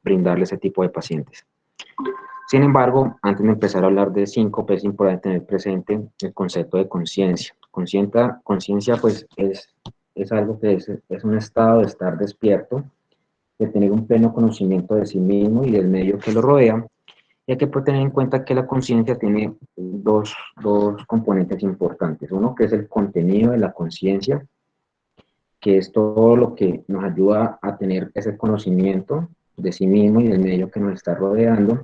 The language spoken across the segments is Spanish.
brindarle ese tipo de pacientes. Sin embargo, antes de empezar a hablar de síncope, es importante tener presente el concepto de conciencia. Conciencia, pues, es algo que es un estado de estar despierto, de tener un pleno conocimiento de sí mismo y del medio que lo rodea. Y hay que tener en cuenta que la conciencia tiene dos componentes importantes. Uno, que es el contenido de la conciencia, que es todo lo que nos ayuda a tener ese conocimiento de sí mismo y del medio que nos está rodeando,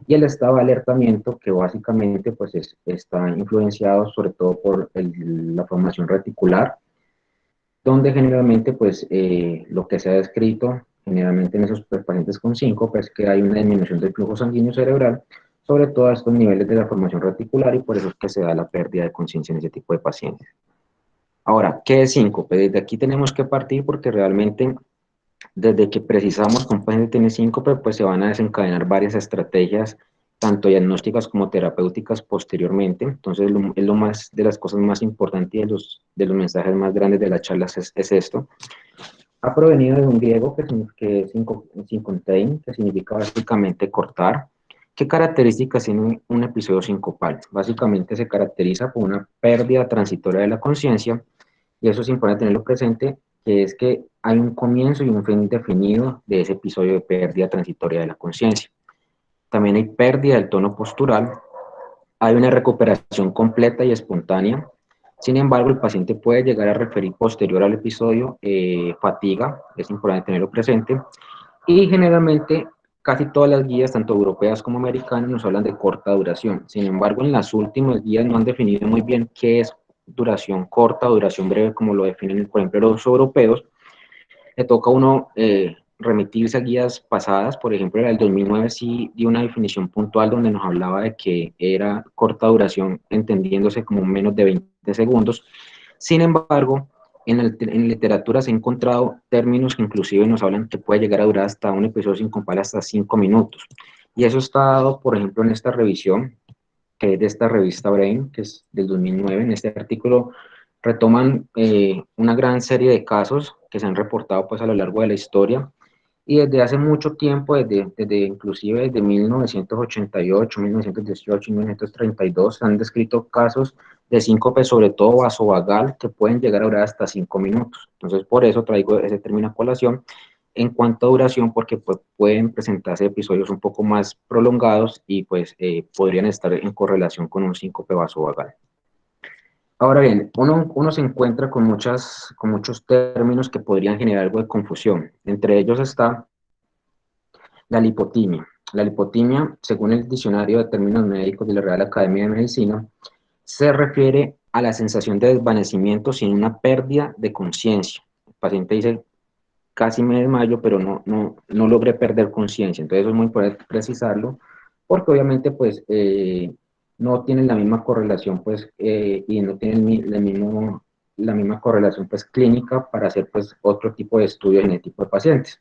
y el estado de alertamiento, que básicamente pues está influenciado sobre todo por la formación reticular, donde generalmente pues lo que se ha descrito generalmente en esos pacientes con síncope es que hay una disminución del flujo sanguíneo cerebral, sobre todo a estos niveles de la formación reticular, y por eso es que se da la pérdida de conciencia en ese tipo de pacientes. Ahora, ¿qué es síncope? Desde aquí tenemos que partir porque realmente desde que precisamos que un paciente tiene síncope, pues se van a desencadenar varias estrategias, tanto diagnósticas como terapéuticas posteriormente. Entonces, es lo más, de las cosas más importantes y de los mensajes más grandes de la charla es esto. Ha provenido de un griego que es synkontein, que significa básicamente cortar. ¿Qué características tiene un episodio sincopal? Básicamente se caracteriza por una pérdida transitoria de la conciencia, y eso es importante tenerlo presente, que es que hay un comienzo y un fin definido de ese episodio de pérdida transitoria de la conciencia. También hay pérdida del tono postural, hay una recuperación completa y espontánea. Sin embargo, el paciente puede llegar a referir posterior al episodio fatiga, es importante tenerlo presente, y generalmente casi todas las guías, tanto europeas como americanas, nos hablan de corta duración. Sin embargo, en las últimas guías no han definido muy bien qué es duración corta o duración breve, como lo definen, por ejemplo, los europeos. Le toca a uno remitirse a guías pasadas. Por ejemplo, la del 2009 sí dio una definición puntual donde nos hablaba de que era corta duración, entendiéndose como menos de 20 segundos. Sin embargo, en literatura se han encontrado términos que inclusive nos hablan que puede llegar a durar hasta un episodio sincopal hasta 5 minutos. Y eso está dado, por ejemplo, en esta revisión, que es de esta revista Brain, que es del 2009. En este artículo retoman una gran serie de casos que se han reportado pues a lo largo de la historia, y desde hace mucho tiempo, inclusive desde 1988, 1918 y 1932, se han descrito casos de síncope, sobre todo vasovagal, que pueden llegar a durar hasta 5 minutos. Entonces, por eso traigo ese término a colación en cuanto a duración, porque pues, pueden presentarse episodios un poco más prolongados y pues podrían estar en correlación con un síncope vasovagal. Ahora bien, uno se encuentra con muchos términos que podrían generar algo de confusión. Entre ellos está la lipotimia. La lipotimia, según el diccionario de términos médicos de la Real Academia de Medicina, se refiere a la sensación de desvanecimiento sin una pérdida de conciencia. El paciente dice, casi me desmayo, pero no logré perder conciencia. Entonces eso es muy importante precisarlo, porque obviamente pues no tienen la misma correlación pues y no tienen la misma correlación pues clínica para hacer pues otro tipo de estudio en este tipo de pacientes.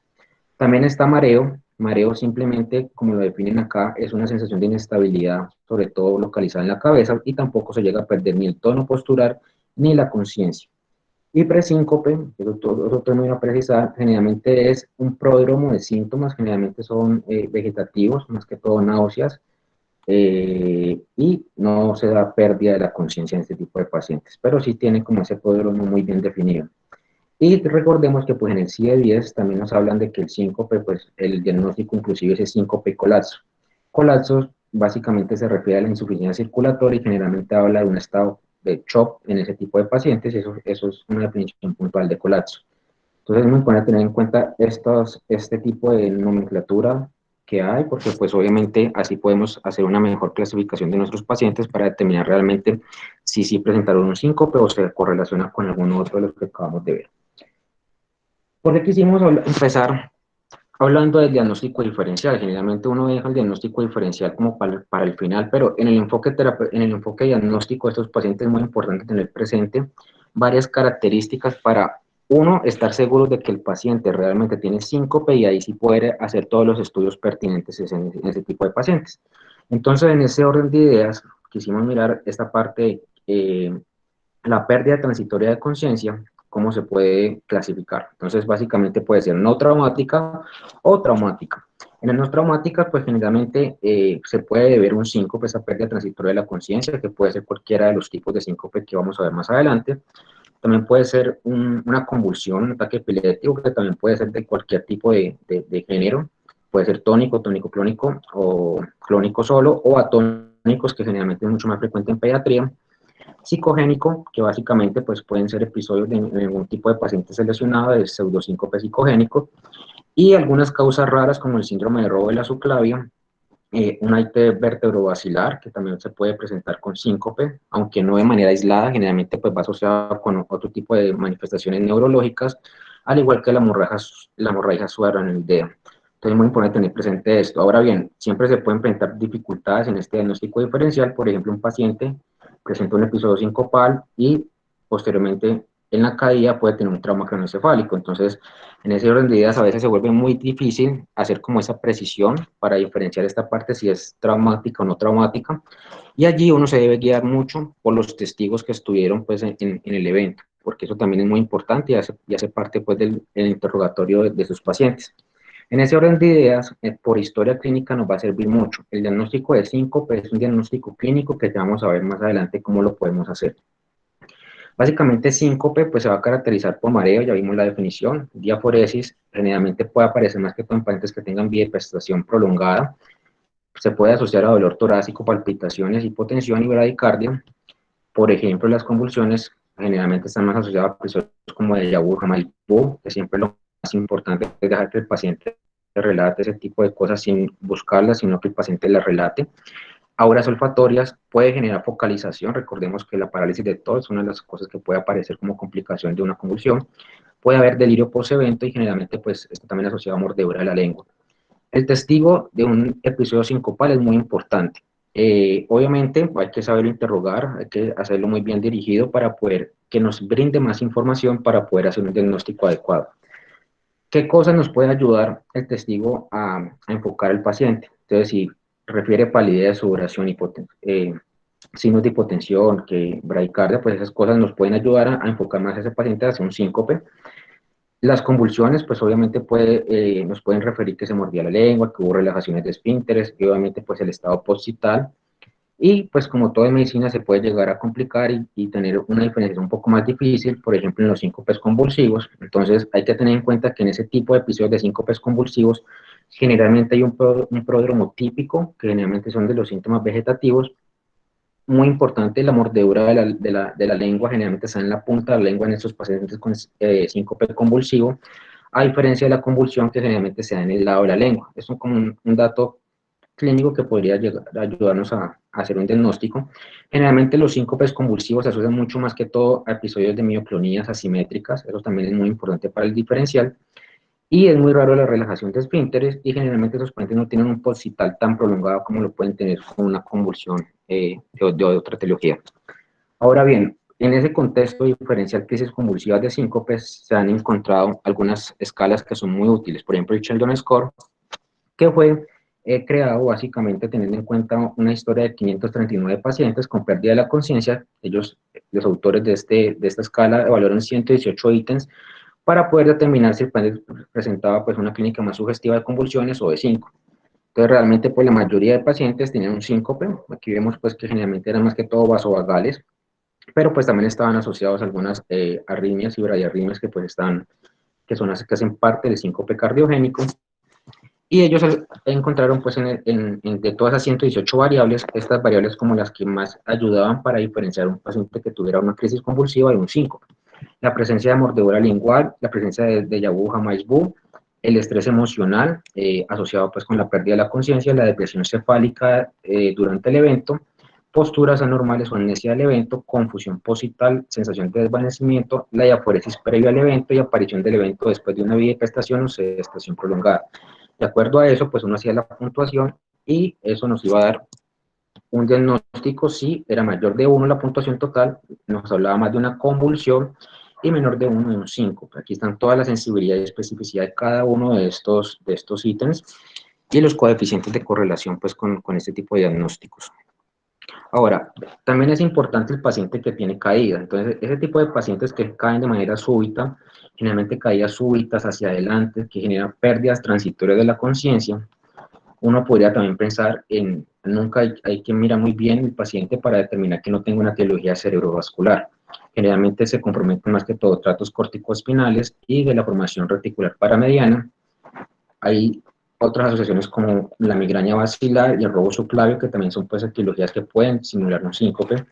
También está mareo. Mareo simplemente, como lo definen acá, es una sensación de inestabilidad, sobre todo localizada en la cabeza, y tampoco se llega a perder ni el tono postural ni la conciencia. Y presíncope, que es otro término a precisar, generalmente es un pródromo de síntomas, generalmente son vegetativos, más que todo náuseas, y no se da pérdida de la conciencia en este tipo de pacientes, pero sí tiene como ese pródromo muy bien definido. Y recordemos que pues en el CIE-10 también nos hablan de que el síncope, pues el diagnóstico inclusive es síncope colapso. Colapso básicamente se refiere a la insuficiencia circulatoria y generalmente habla de un estado de shock en ese tipo de pacientes, y eso es una definición puntual de colapso. Entonces es muy importante tener en cuenta este tipo de nomenclatura que hay, porque pues obviamente así podemos hacer una mejor clasificación de nuestros pacientes para determinar realmente si sí presentaron un síncope o se correlaciona con alguno otro de los que acabamos de ver. Porque quisimos empezar hablando del diagnóstico diferencial. Generalmente uno deja el diagnóstico diferencial como para el final, pero en el enfoque diagnóstico de estos pacientes es muy importante tener presente varias características para, uno, estar seguros de que el paciente realmente tiene síncope, y ahí sí poder hacer todos los estudios pertinentes en ese tipo de pacientes. Entonces, en ese orden de ideas, quisimos mirar esta parte, la pérdida transitoria de conciencia, cómo se puede clasificar. Entonces, básicamente puede ser no traumática o traumática. En las no traumáticas, pues generalmente se puede ver un síncope, esa pérdida transitoria de la conciencia, que puede ser cualquiera de los tipos de síncope que vamos a ver más adelante. También puede ser una convulsión, un ataque epiléptico, que también puede ser de cualquier tipo de género. Puede ser tónico, tónico clónico o clónico solo, o atónicos, que generalmente es mucho más frecuente en pediatría. Psicogénico, que básicamente pues, pueden ser episodios de algún tipo de paciente seleccionado de pseudosíncope psicogénico, y algunas causas raras como el síndrome de robo de la subclavia, un IT vertebrovascular que también se puede presentar con síncope, aunque no de manera aislada, generalmente pues va asociado con otro tipo de manifestaciones neurológicas, al igual que la hemorragia subarachnoidea. Entonces es muy importante tener presente esto. Ahora bien, siempre se pueden presentar dificultades en este diagnóstico diferencial. Por ejemplo, un paciente presenta un episodio sincopal y posteriormente en la caída puede tener un trauma craneoencefálico. Entonces, en ese orden de ideas a veces se vuelve muy difícil hacer como esa precisión para diferenciar esta parte si es traumática o no traumática, y allí uno se debe guiar mucho por los testigos que estuvieron pues en el evento, porque eso también es muy importante y hace parte pues del interrogatorio de sus pacientes. En ese orden de ideas, por historia clínica nos va a servir mucho. El diagnóstico de síncope es un diagnóstico clínico que ya vamos a ver más adelante cómo lo podemos hacer. Básicamente, síncope pues, se va a caracterizar por mareo, ya vimos la definición. Diaforesis generalmente puede aparecer más que todo en pacientes que tengan vía de prestación prolongada. Se puede asociar a dolor torácico, palpitaciones, hipotensión y bradicardia. Por ejemplo, las convulsiones generalmente están más asociadas a episodios como de Yabu, Jamalbu, que siempre lo más importante es dejar que el paciente relate ese tipo de cosas sin buscarlas, sino que el paciente las relate. Auras olfatorias, puede generar focalización. Recordemos que la parálisis de tos es una de las cosas que puede aparecer como complicación de una convulsión. Puede haber delirio post-evento y generalmente pues esto también asociado a mordedura de la lengua. El testigo de un episodio sincopal es muy importante. Obviamente hay que saberlo interrogar, hay que hacerlo muy bien dirigido para poder que nos brinde más información para poder hacer un diagnóstico adecuado. ¿Qué cosas nos puede ayudar el testigo a enfocar al paciente? Entonces, si refiere palidez, sudoración, signos de hipotensión, que bradicardia, pues esas cosas nos pueden ayudar a enfocar más a ese paciente hacia un síncope. Las convulsiones, pues obviamente nos pueden referir que se mordía la lengua, que hubo relajaciones de esfínteres, y obviamente pues el estado postcital. Y pues como todo en medicina se puede llegar a complicar y tener una diferenciación un poco más difícil, por ejemplo en los síncopes convulsivos. Entonces hay que tener en cuenta que en ese tipo de episodios de síncopes convulsivos generalmente hay un pródromo típico, que generalmente son de los síntomas vegetativos. Muy importante, la mordedura de la lengua generalmente está en la punta de la lengua en estos pacientes con síncope convulsivo, a diferencia de la convulsión que generalmente se da en el lado de la lengua. Es como un dato clínico que podría llegar a ayudarnos a hacer un diagnóstico. Generalmente los síncopes convulsivos se asocian mucho más que todo a episodios de mioclonías asimétricas, eso también es muy importante para el diferencial, y es muy raro la relajación de esfínteres, y generalmente esos pacientes no tienen un postcital tan prolongado como lo pueden tener con una convulsión de otra etiología. Ahora bien, en ese contexto diferencial crisis convulsivas de síncopes se han encontrado algunas escalas que son muy útiles, por ejemplo el Sheldon Score, que fue creado básicamente teniendo en cuenta una historia de 539 pacientes con pérdida de la conciencia. Ellos, los autores de esta escala, evaluaron 118 ítems para poder determinar si el paciente presentaba pues, una clínica más sugestiva de convulsiones o de síncope. Entonces, realmente, pues la mayoría de pacientes tenían un síncope. Aquí vemos pues que generalmente eran más que todo vasovagales, pero pues también estaban asociados a algunas arritmias y bradiarritmias que son las que hacen parte del síncope cardiogénico. Y ellos encontraron, pues, de todas esas 118 variables, estas variables como las que más ayudaban para diferenciar un paciente que tuviera una crisis convulsiva de un síncope. La presencia de mordedura lingual, la presencia de yabu, maisbu, el estrés emocional asociado pues con la pérdida de la conciencia, la depresión cefálica durante el evento, posturas anormales o amnesia del evento, confusión postcital, sensación de desvanecimiento, la diaforesis previa al evento y aparición del evento después de una bipestación o sedestación prolongada. De acuerdo a eso, pues uno hacía la puntuación y eso nos iba a dar un diagnóstico. Si era mayor de 1 la puntuación total, nos hablaba más de una convulsión, y menor de 1 de un síncope. Aquí están toda la sensibilidad y especificidad de cada uno de estos ítems y los coeficientes de correlación pues, con este tipo de diagnósticos. Ahora, también es importante el paciente que tiene caída. Entonces, ese tipo de pacientes que caen de manera súbita, generalmente caídas súbitas hacia adelante, que generan pérdidas transitorias de la conciencia, uno podría también pensar en, nunca hay que mirar muy bien el paciente para determinar que no tenga una etiología cerebrovascular. Generalmente se comprometen más que todo tratos corticoespinales y de la formación reticular paramediana. Hay otras asociaciones como la migraña basilar y el robo subclavio, que también son pues etiologías que pueden simular un síncope.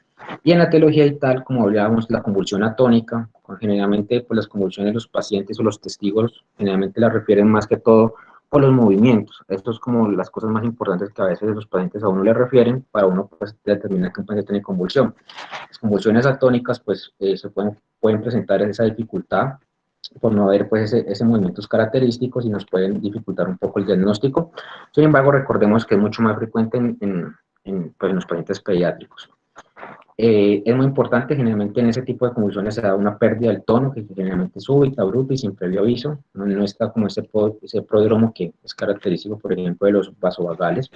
Y en la etiología y tal, como hablábamos, la convulsión atónica, generalmente pues las convulsiones de los pacientes o los testigos generalmente las refieren más que todo por los movimientos. Esto es como las cosas más importantes que a veces los pacientes a uno le refieren para uno pues determinar que un paciente tiene convulsión. Las convulsiones atónicas pues pueden presentar esa dificultad por no ver pues ese movimientos característicos y nos pueden dificultar un poco el diagnóstico. Sin embargo, recordemos que es mucho más frecuente pues, en los pacientes pediátricos. Es muy importante, generalmente en ese tipo de convulsiones se da una pérdida del tono, que generalmente es súbita, bruta y sin previo aviso, no está como ese prodromo que es característico, por ejemplo, de los vasovagales,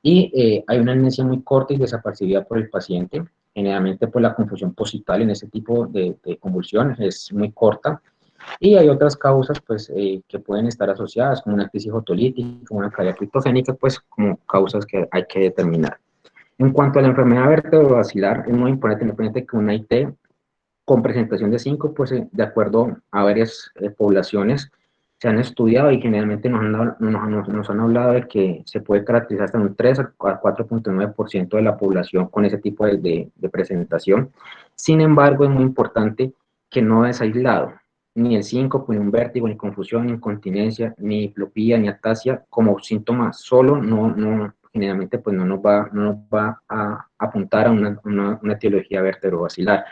y hay una amnesia muy corta y desapercibida por el paciente, generalmente por la confusión posital en ese tipo de convulsiones es muy corta, y hay otras causas pues, que pueden estar asociadas, como una crisis otolítica, una caída criptogénica, pues como causas que hay que determinar. En cuanto a la enfermedad vertebrovascular, es muy importante tener presente que una IT con presentación de 5, pues de acuerdo a varias poblaciones, se han estudiado y generalmente nos han hablado de que se puede caracterizar hasta un 3 a 4,9% de la población con ese tipo de presentación. Sin embargo, es muy importante que no es aislado, ni el síncope, ni un vértigo, ni confusión, ni incontinencia, ni diplopía, ni atasia, como síntomas solo, generalmente pues no nos va a apuntar a una etiología vertebrovascular.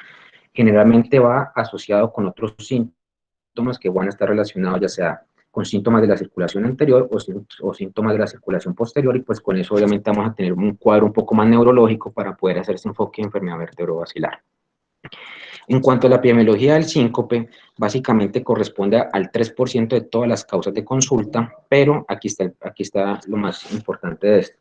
Generalmente va asociado con otros síntomas que van a estar relacionados ya sea con síntomas de la circulación anterior o síntomas de la circulación posterior, y pues con eso obviamente vamos a tener un cuadro un poco más neurológico para poder hacer ese enfoque de enfermedad vertebrovascular. En cuanto a la epidemiología del síncope, básicamente corresponde al 3% de todas las causas de consulta, pero aquí está lo más importante de esto.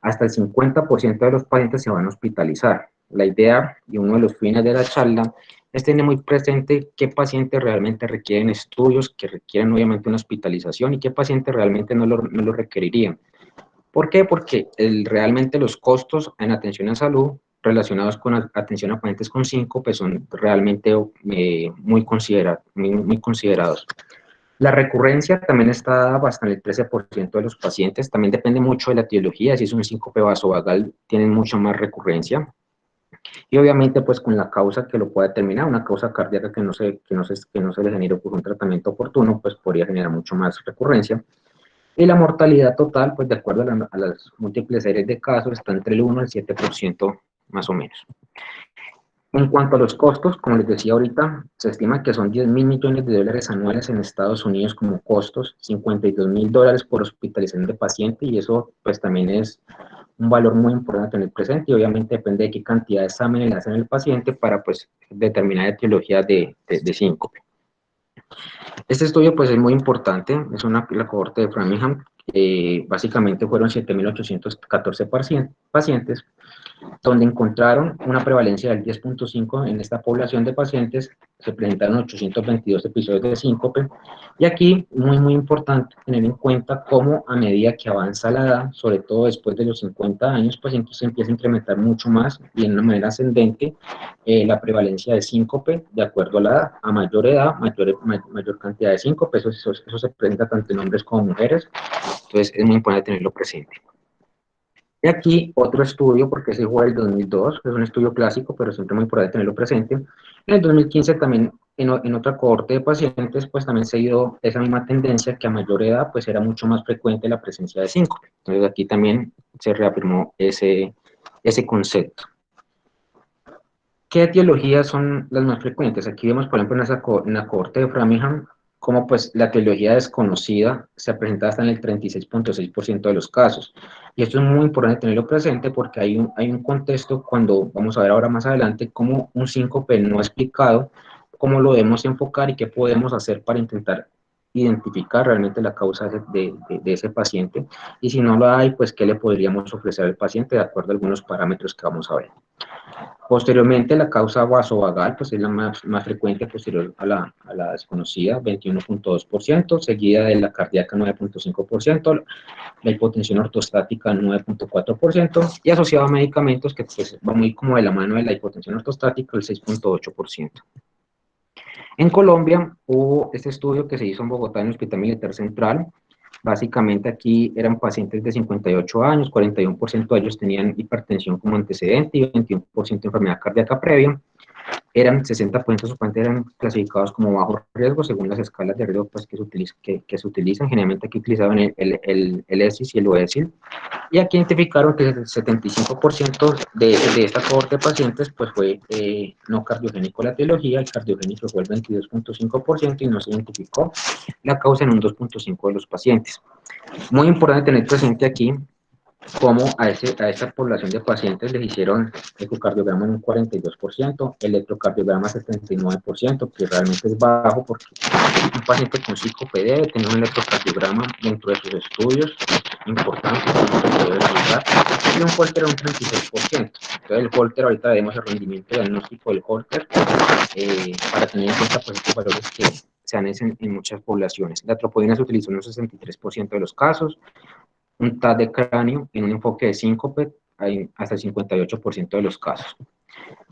Hasta el 50% de los pacientes se van a hospitalizar. La idea y uno de los fines de la charla es tener muy presente qué pacientes realmente requieren estudios, que requieren obviamente una hospitalización y qué pacientes realmente no lo requerirían. ¿Por qué? Porque realmente los costos en atención a salud relacionados con atención a pacientes con síncope son realmente muy considerados. La recurrencia también está dada bastante el 13% de los pacientes, también depende mucho de la etiología, si es un síncope vasovagal tienen mucha más recurrencia, y obviamente pues con la causa que lo pueda determinar, una causa cardíaca que no se le genere por un tratamiento oportuno, pues podría generar mucho más recurrencia. Y la mortalidad total, pues de acuerdo a las múltiples series de casos, está entre el 1 y el 7% más o menos. En cuanto a los costos, como les decía ahorita, se estima que son 10 mil millones de dólares anuales en Estados Unidos como costos, 52 mil dólares por hospitalización de paciente, y eso pues también es un valor muy importante a tener presente, y obviamente depende de qué cantidad de exámenes le hacen al paciente para pues determinar etiología de síncope. Este estudio pues es muy importante, es la cohorte de Framingham, básicamente fueron 7.814 pacientes, donde encontraron una prevalencia del 10,5 en esta población de pacientes, se presentaron 822 episodios de síncope, y aquí muy importante tener en cuenta cómo a medida que avanza la edad, sobre todo después de los 50 años, pues entonces se empieza a incrementar mucho más y en una manera ascendente la prevalencia de síncope de acuerdo a la edad. A mayor edad, mayor cantidad de síncope, eso se presenta tanto en hombres como mujeres, entonces es muy importante tenerlo presente. Y aquí otro estudio, porque ese fue el 2002, es un estudio clásico, pero siempre muy importante tenerlo presente. En el 2015 también, en otra cohorte de pacientes, pues también se dio esa misma tendencia, que a mayor edad, pues era mucho más frecuente la presencia de síncope. Entonces aquí también se reafirmó ese concepto. ¿Qué etiologías son las más frecuentes? Aquí vemos, por ejemplo, en la cohorte de Framingham, cómo pues la etiología desconocida se presenta hasta en el 36,6% de los casos. Y esto es muy importante tenerlo presente porque hay un contexto, cuando vamos a ver ahora más adelante, cómo un síncope no explicado, cómo lo debemos enfocar y qué podemos hacer para intentar identificar realmente la causa de ese paciente, y si no lo hay, pues qué le podríamos ofrecer al paciente de acuerdo a algunos parámetros que vamos a ver. Posteriormente, la causa vasovagal, pues es la más frecuente posterior a la desconocida, 21.2%, seguida de la cardíaca, 9.5%, la hipotensión ortostática, 9.4%, y asociado a medicamentos que pues, va muy como de la mano de la hipotensión ortostática, el 6.8%. En Colombia hubo este estudio que se hizo en Bogotá, en el Hospital Militar Central. Básicamente aquí eran pacientes de 58 años, 41% de ellos tenían hipertensión como antecedente y 21% enfermedad cardíaca previa. Eran 60% de sus pacientes eran clasificados como bajo riesgo según las escalas de riesgo pues, que se utilizan. Generalmente aquí utilizaban el ESIS y el OESIL. Y aquí identificaron que el 75% de esta cohorte de pacientes pues, fue no cardiogénico la etiología, el cardiogénico fue el 22.5% y no se identificó la causa en un 2.5% de los pacientes. Muy importante tener presente aquí cómo a esta población de pacientes les hicieron ecocardiograma en un 42%, electrocardiograma 79%, que realmente es bajo porque un paciente con síncope debe tener un electrocardiograma dentro de sus estudios importantes, y un Holter un 36%. Entonces el Holter, ahorita vemos el rendimiento diagnóstico del Holter para tener en cuenta pues, estos valores que se dan en muchas poblaciones. La tropodina se utilizó en un 63% de los casos, un TAC de cráneo en un enfoque de síncope hasta el 58% de los casos.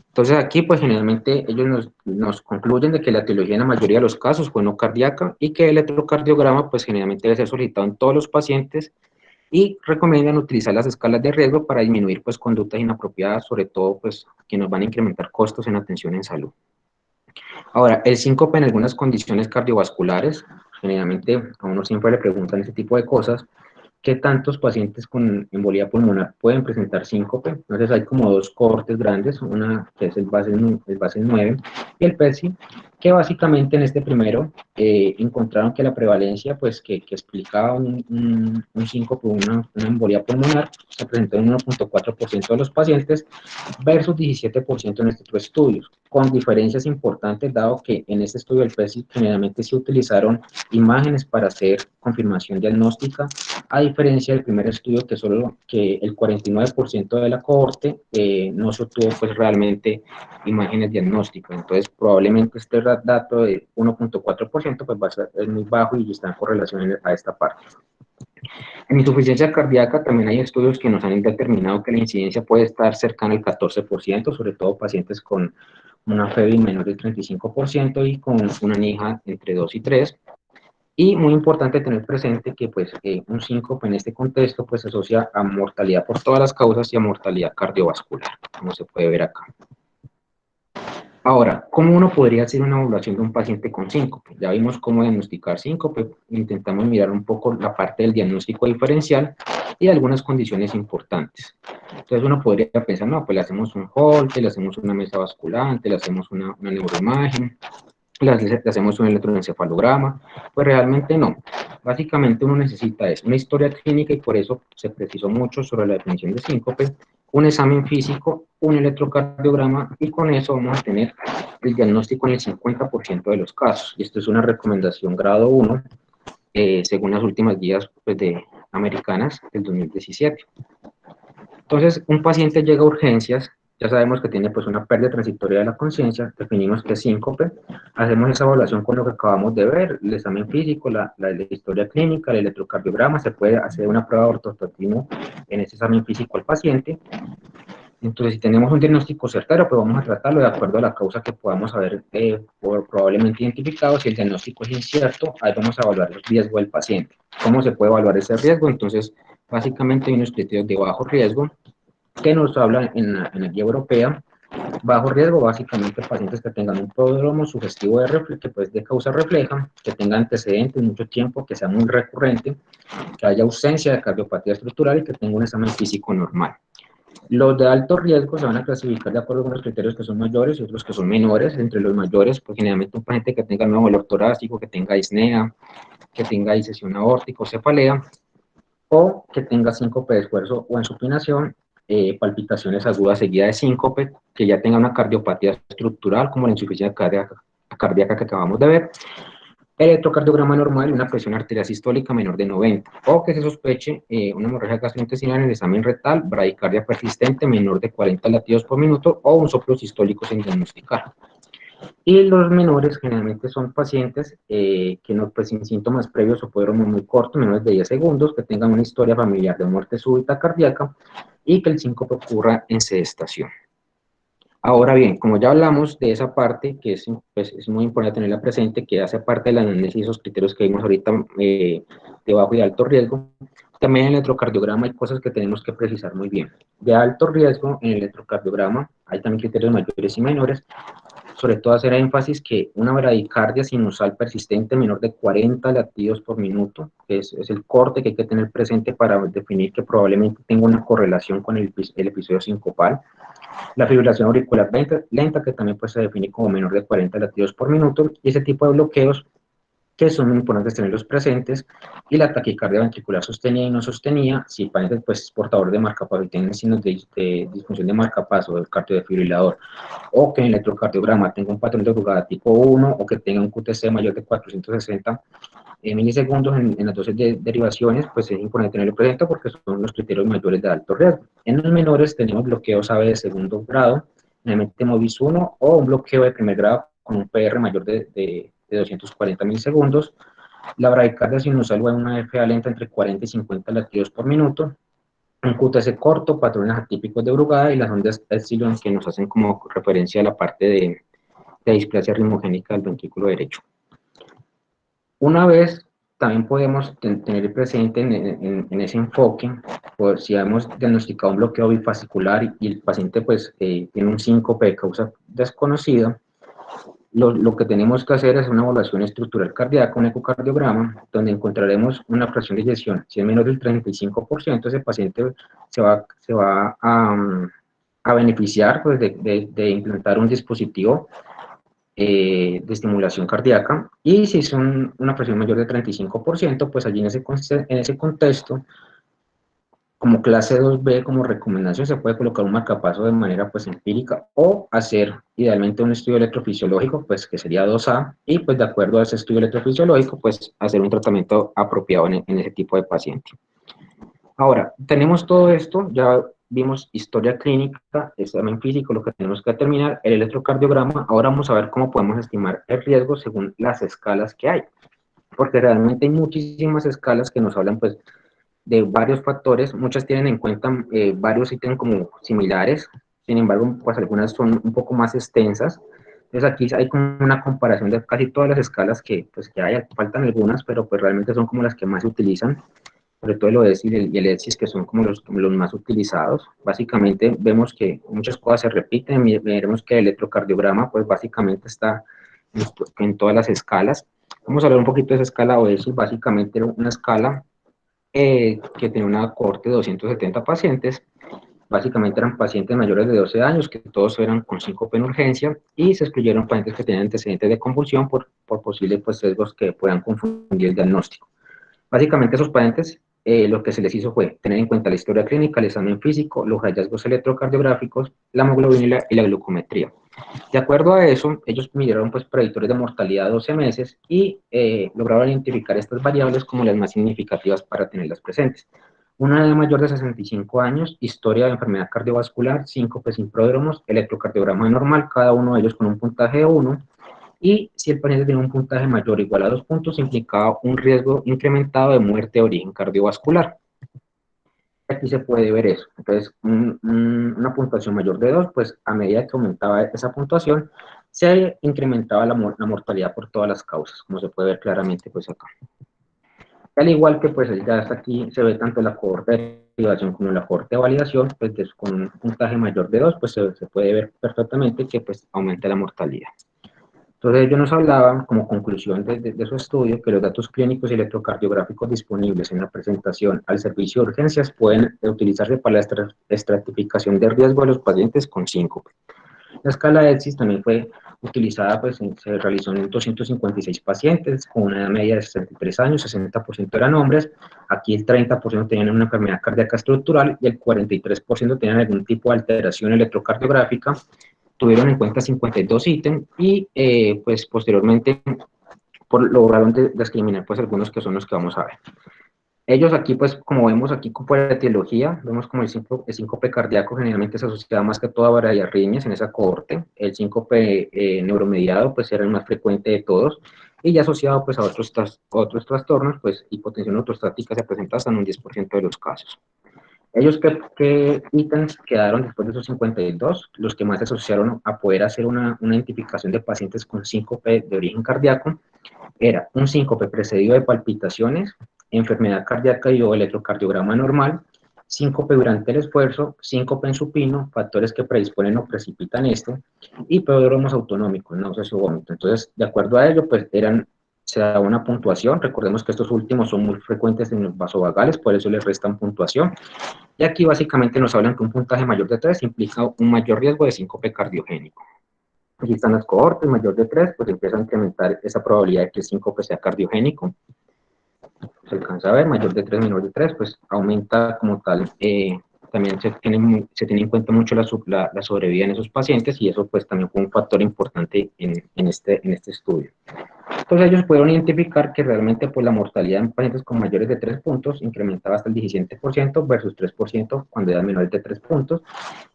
Entonces aquí pues generalmente ellos nos concluyen de que la etiología en la mayoría de los casos fue no cardíaca y que el electrocardiograma pues generalmente debe ser solicitado en todos los pacientes y recomiendan utilizar las escalas de riesgo para disminuir pues conductas inapropiadas, sobre todo pues que nos van a incrementar costos en atención en salud. Ahora, el síncope en algunas condiciones cardiovasculares, generalmente a uno siempre le preguntan ese tipo de cosas, ¿qué tantos pacientes con embolía pulmonar pueden presentar síncope? Entonces hay como dos cohortes grandes, una que es el base 9 y el PERSI, que básicamente en este primero encontraron que la prevalencia pues que explicaba un síncope, una embolía pulmonar, se presentó en 1.4% de los pacientes versus 17% en este otro estudio, con diferencias importantes dado que en este estudio del PERSI generalmente se utilizaron imágenes para hacer confirmación diagnóstica, a diferencia del primer estudio que solo que el 49% de la cohorte no se obtuvo pues realmente imágenes diagnósticas. Entonces probablemente este dato de 1.4% pues va a ser muy bajo y está en correlación a esta parte. En insuficiencia cardíaca también hay estudios que nos han determinado que la incidencia puede estar cercana al 14%, sobre todo pacientes con una FEBI menor del 35% y con una NIHA entre 2 y 3. Y muy importante tener presente que pues, un síncope en este contexto pues, se asocia a mortalidad por todas las causas y a mortalidad cardiovascular, como se puede ver acá. Ahora, ¿cómo uno podría hacer una evaluación de un paciente con síncope? Ya vimos cómo diagnosticar síncope, intentamos mirar un poco la parte del diagnóstico diferencial y de algunas condiciones importantes. Entonces uno podría pensar, no, pues le hacemos un Holter, le hacemos una mesa basculante, le hacemos una neuroimagen, le hacemos un electroencefalograma, pues realmente no. Básicamente uno necesita una historia clínica y por eso se precisó mucho sobre la definición de síncope, un examen físico, un electrocardiograma y con eso vamos a tener el diagnóstico en el 50% de los casos. Y esto es una recomendación grado 1 según las últimas guías pues, americanas del 2017. Entonces, un paciente llega a urgencias, ya sabemos que tiene pues una pérdida transitoria de la conciencia, definimos que es síncope, hacemos esa evaluación con lo que acabamos de ver, el examen físico, la historia clínica, el electrocardiograma, se puede hacer una prueba de ortostatismo en ese examen físico al paciente. Entonces, si tenemos un diagnóstico certero, pues vamos a tratarlo de acuerdo a la causa que podamos haber probablemente identificado. Si el diagnóstico es incierto, ahí vamos a evaluar el riesgo del paciente. ¿Cómo se puede evaluar ese riesgo? Entonces, básicamente hay unos criterios de bajo riesgo que nos hablan en la guía europea. Bajo riesgo, básicamente pacientes que tengan un prodromo sugestivo que pues de causa refleja, que tengan antecedentes mucho tiempo, que sea muy recurrente, que haya ausencia de cardiopatía estructural y que tenga un examen físico normal. Los de alto riesgo se van a clasificar de acuerdo con los criterios que son mayores y otros que son menores. Entre los mayores, pues generalmente un paciente que tenga nuevo valor torácico, que tenga disnea, que tenga disección aórtica o cefalea, o que tenga síncope de esfuerzo o en supinación, palpitaciones agudas seguidas de síncope, que ya tenga una cardiopatía estructural como la insuficiencia cardíaca que acabamos de ver, electrocardiograma normal, una presión arterial sistólica menor de 90, o que se sospeche una hemorragia gastrointestinal en el examen rectal, bradicardia persistente menor de 40 latidos por minuto, o un soplo sistólico sin diagnosticar. Y los menores generalmente son pacientes que no, pues, sin síntomas previos o poder muy cortos, menores de 10 segundos, que tengan una historia familiar de muerte súbita cardíaca y que el síncope ocurra en sedestación. Ahora bien, como ya hablamos de esa parte, que es, pues, es muy importante tenerla presente, que hace parte del análisis de esos criterios que vimos ahorita de bajo y alto riesgo, también en el electrocardiograma hay cosas que tenemos que precisar muy bien. De alto riesgo, en el electrocardiograma hay también criterios mayores y menores, sobre todo hacer énfasis que una bradicardia sinusal persistente menor de 40 latidos por minuto, que es el corte que hay que tener presente para definir que probablemente tenga una correlación con el episodio sincopal. La fibrilación auricular lenta, que también pues, se define como menor de 40 latidos por minuto, y ese tipo de bloqueos que son muy importantes tenerlos presentes, y la taquicardia ventricular sostenida y no sostenida, si el paciente pues, es portador de marcapaso y tiene signos de disfunción de marcapaso del cardiodefibrilador, o que en el electrocardiograma tenga un patrón de jugada tipo 1, o que tenga un QTC mayor de 460 milisegundos en las dosis de derivaciones, pues es importante tenerlo presente porque son los criterios mayores de alto riesgo. En los menores tenemos bloqueos AV de segundo grado, generalmente MOVIS 1, o un bloqueo de primer grado con un PR mayor de 240 milisegundos. La bradicardia sinusal o una FA lenta entre 40 y 50 latidos por minuto, un QTC corto, patrones atípicos de Brugada y las ondas Epsilon que nos hacen como referencia a la parte de displasia ritmogénica del ventrículo derecho. Una vez también podemos tener presente en ese enfoque, por si hemos diagnosticado un bloqueo bifascicular y el paciente pues tiene un síncope de causa desconocida, lo que tenemos que hacer es una evaluación estructural cardíaca, un ecocardiograma, donde encontraremos una fracción de eyección. Si es menor del 35%, ese paciente se va a beneficiar pues, de implantar un dispositivo de estimulación cardíaca, y si son una presión mayor de 35%, pues allí en ese contexto, como clase 2B, como recomendación, se puede colocar un marcapaso de manera pues empírica o hacer idealmente un estudio electrofisiológico, pues que sería 2A, y pues de acuerdo a ese estudio electrofisiológico, pues hacer un tratamiento apropiado en ese tipo de paciente. Ahora, tenemos todo esto, ya vimos historia clínica, examen físico, lo que tenemos que determinar, el electrocardiograma. Ahora vamos a ver cómo podemos estimar el riesgo según las escalas que hay, porque realmente hay muchísimas escalas que nos hablan pues de varios factores, muchas tienen en cuenta varios ítems como similares, sin embargo, pues algunas son un poco más extensas. Entonces aquí hay como una comparación de casi todas las escalas pues, que hay, faltan algunas, pero pues realmente son como las que más se utilizan, sobre todo el OESI y el ETSIS, que son como los más utilizados. Básicamente vemos que muchas cosas se repiten, veremos que el electrocardiograma pues básicamente está en todas las escalas. Vamos a hablar un poquito de esa escala OESI, básicamente era una escala que tenía una cohorte de 270 pacientes, básicamente eran pacientes mayores de 12 años, que todos eran con síncope en urgencia, y se excluyeron pacientes que tenían antecedentes de convulsión por posibles pues, sesgos que puedan confundir el diagnóstico. Básicamente esos pacientes lo que se les hizo fue tener en cuenta la historia clínica, el examen físico, los hallazgos electrocardiográficos, la hemoglobina y la glucometría. De acuerdo a eso, ellos midieron pues, predictores de mortalidad de 12 meses y lograron identificar estas variables como las más significativas para tenerlas presentes. Una edad mayor de 65 años, historia de enfermedad cardiovascular, síncope sin pródromos, electrocardiograma normal, cada uno de ellos con un puntaje de 1, y si el paciente tiene un puntaje mayor o igual a 2 puntos, implicaba un riesgo incrementado de muerte de origen cardiovascular. Aquí se puede ver eso. Entonces, una puntuación mayor de 2, pues a medida que aumentaba esa puntuación, se incrementaba la mortalidad por todas las causas, como se puede ver claramente pues acá. Al igual que pues ya hasta aquí se ve tanto la cohorte de derivación como la cohorte de validación, pues con un puntaje mayor de 2, pues se puede ver perfectamente que pues aumenta la mortalidad. Entonces ellos nos hablaban como conclusión de su estudio que los datos clínicos y electrocardiográficos disponibles en la presentación al servicio de urgencias pueden utilizarse para la estratificación de riesgo de los pacientes con síncope. La escala de ETSIS también fue utilizada, pues se realizó en 256 pacientes con una edad media de 63 años, 60% eran hombres, aquí el 30% tenían una enfermedad cardíaca estructural y el 43% tenían algún tipo de alteración electrocardiográfica. Tuvieron en cuenta 52 ítems y pues posteriormente lograron discriminar pues algunos que son los que vamos a ver. Ellos aquí, pues, como vemos aquí por la etiología, vemos como el síncope cardíaco generalmente se asociaba más que todo a arritmias en esa cohorte. El síncope neuromediado, pues, era el más frecuente de todos, y ya asociado, pues, a otros trastornos, pues, hipotensión ortostática se presenta hasta en un 10% de los casos. Ellos, ¿qué ítems quedaron después de esos 52? Los que más se asociaron a poder hacer una identificación de pacientes con síncope de origen cardíaco, era un síncope precedido de palpitaciones, enfermedad cardíaca y o electrocardiograma normal, síncope durante el esfuerzo, síncope en supino, factores que predisponen o precipitan esto, y prodrómos autonómicos, náuseas o vómito. Entonces, de acuerdo a ello, pues se da una puntuación. Recordemos que estos últimos son muy frecuentes en los vasovagales, por eso les restan puntuación. Y aquí básicamente nos hablan que un puntaje mayor de 3 implica un mayor riesgo de síncope cardiogénico. Aquí están las cohortes, mayor de 3, pues empieza a incrementar esa probabilidad de que el síncope sea cardiogénico. Se alcanza a ver, mayor de 3, menor de 3, pues aumenta como tal. También se tiene en cuenta mucho la sobrevida en esos pacientes, y eso pues también fue un factor importante en este estudio. Entonces ellos pudieron identificar que realmente pues la mortalidad en pacientes con mayores de 3 puntos incrementaba hasta el 17% versus 3% cuando eran menores de 3 puntos,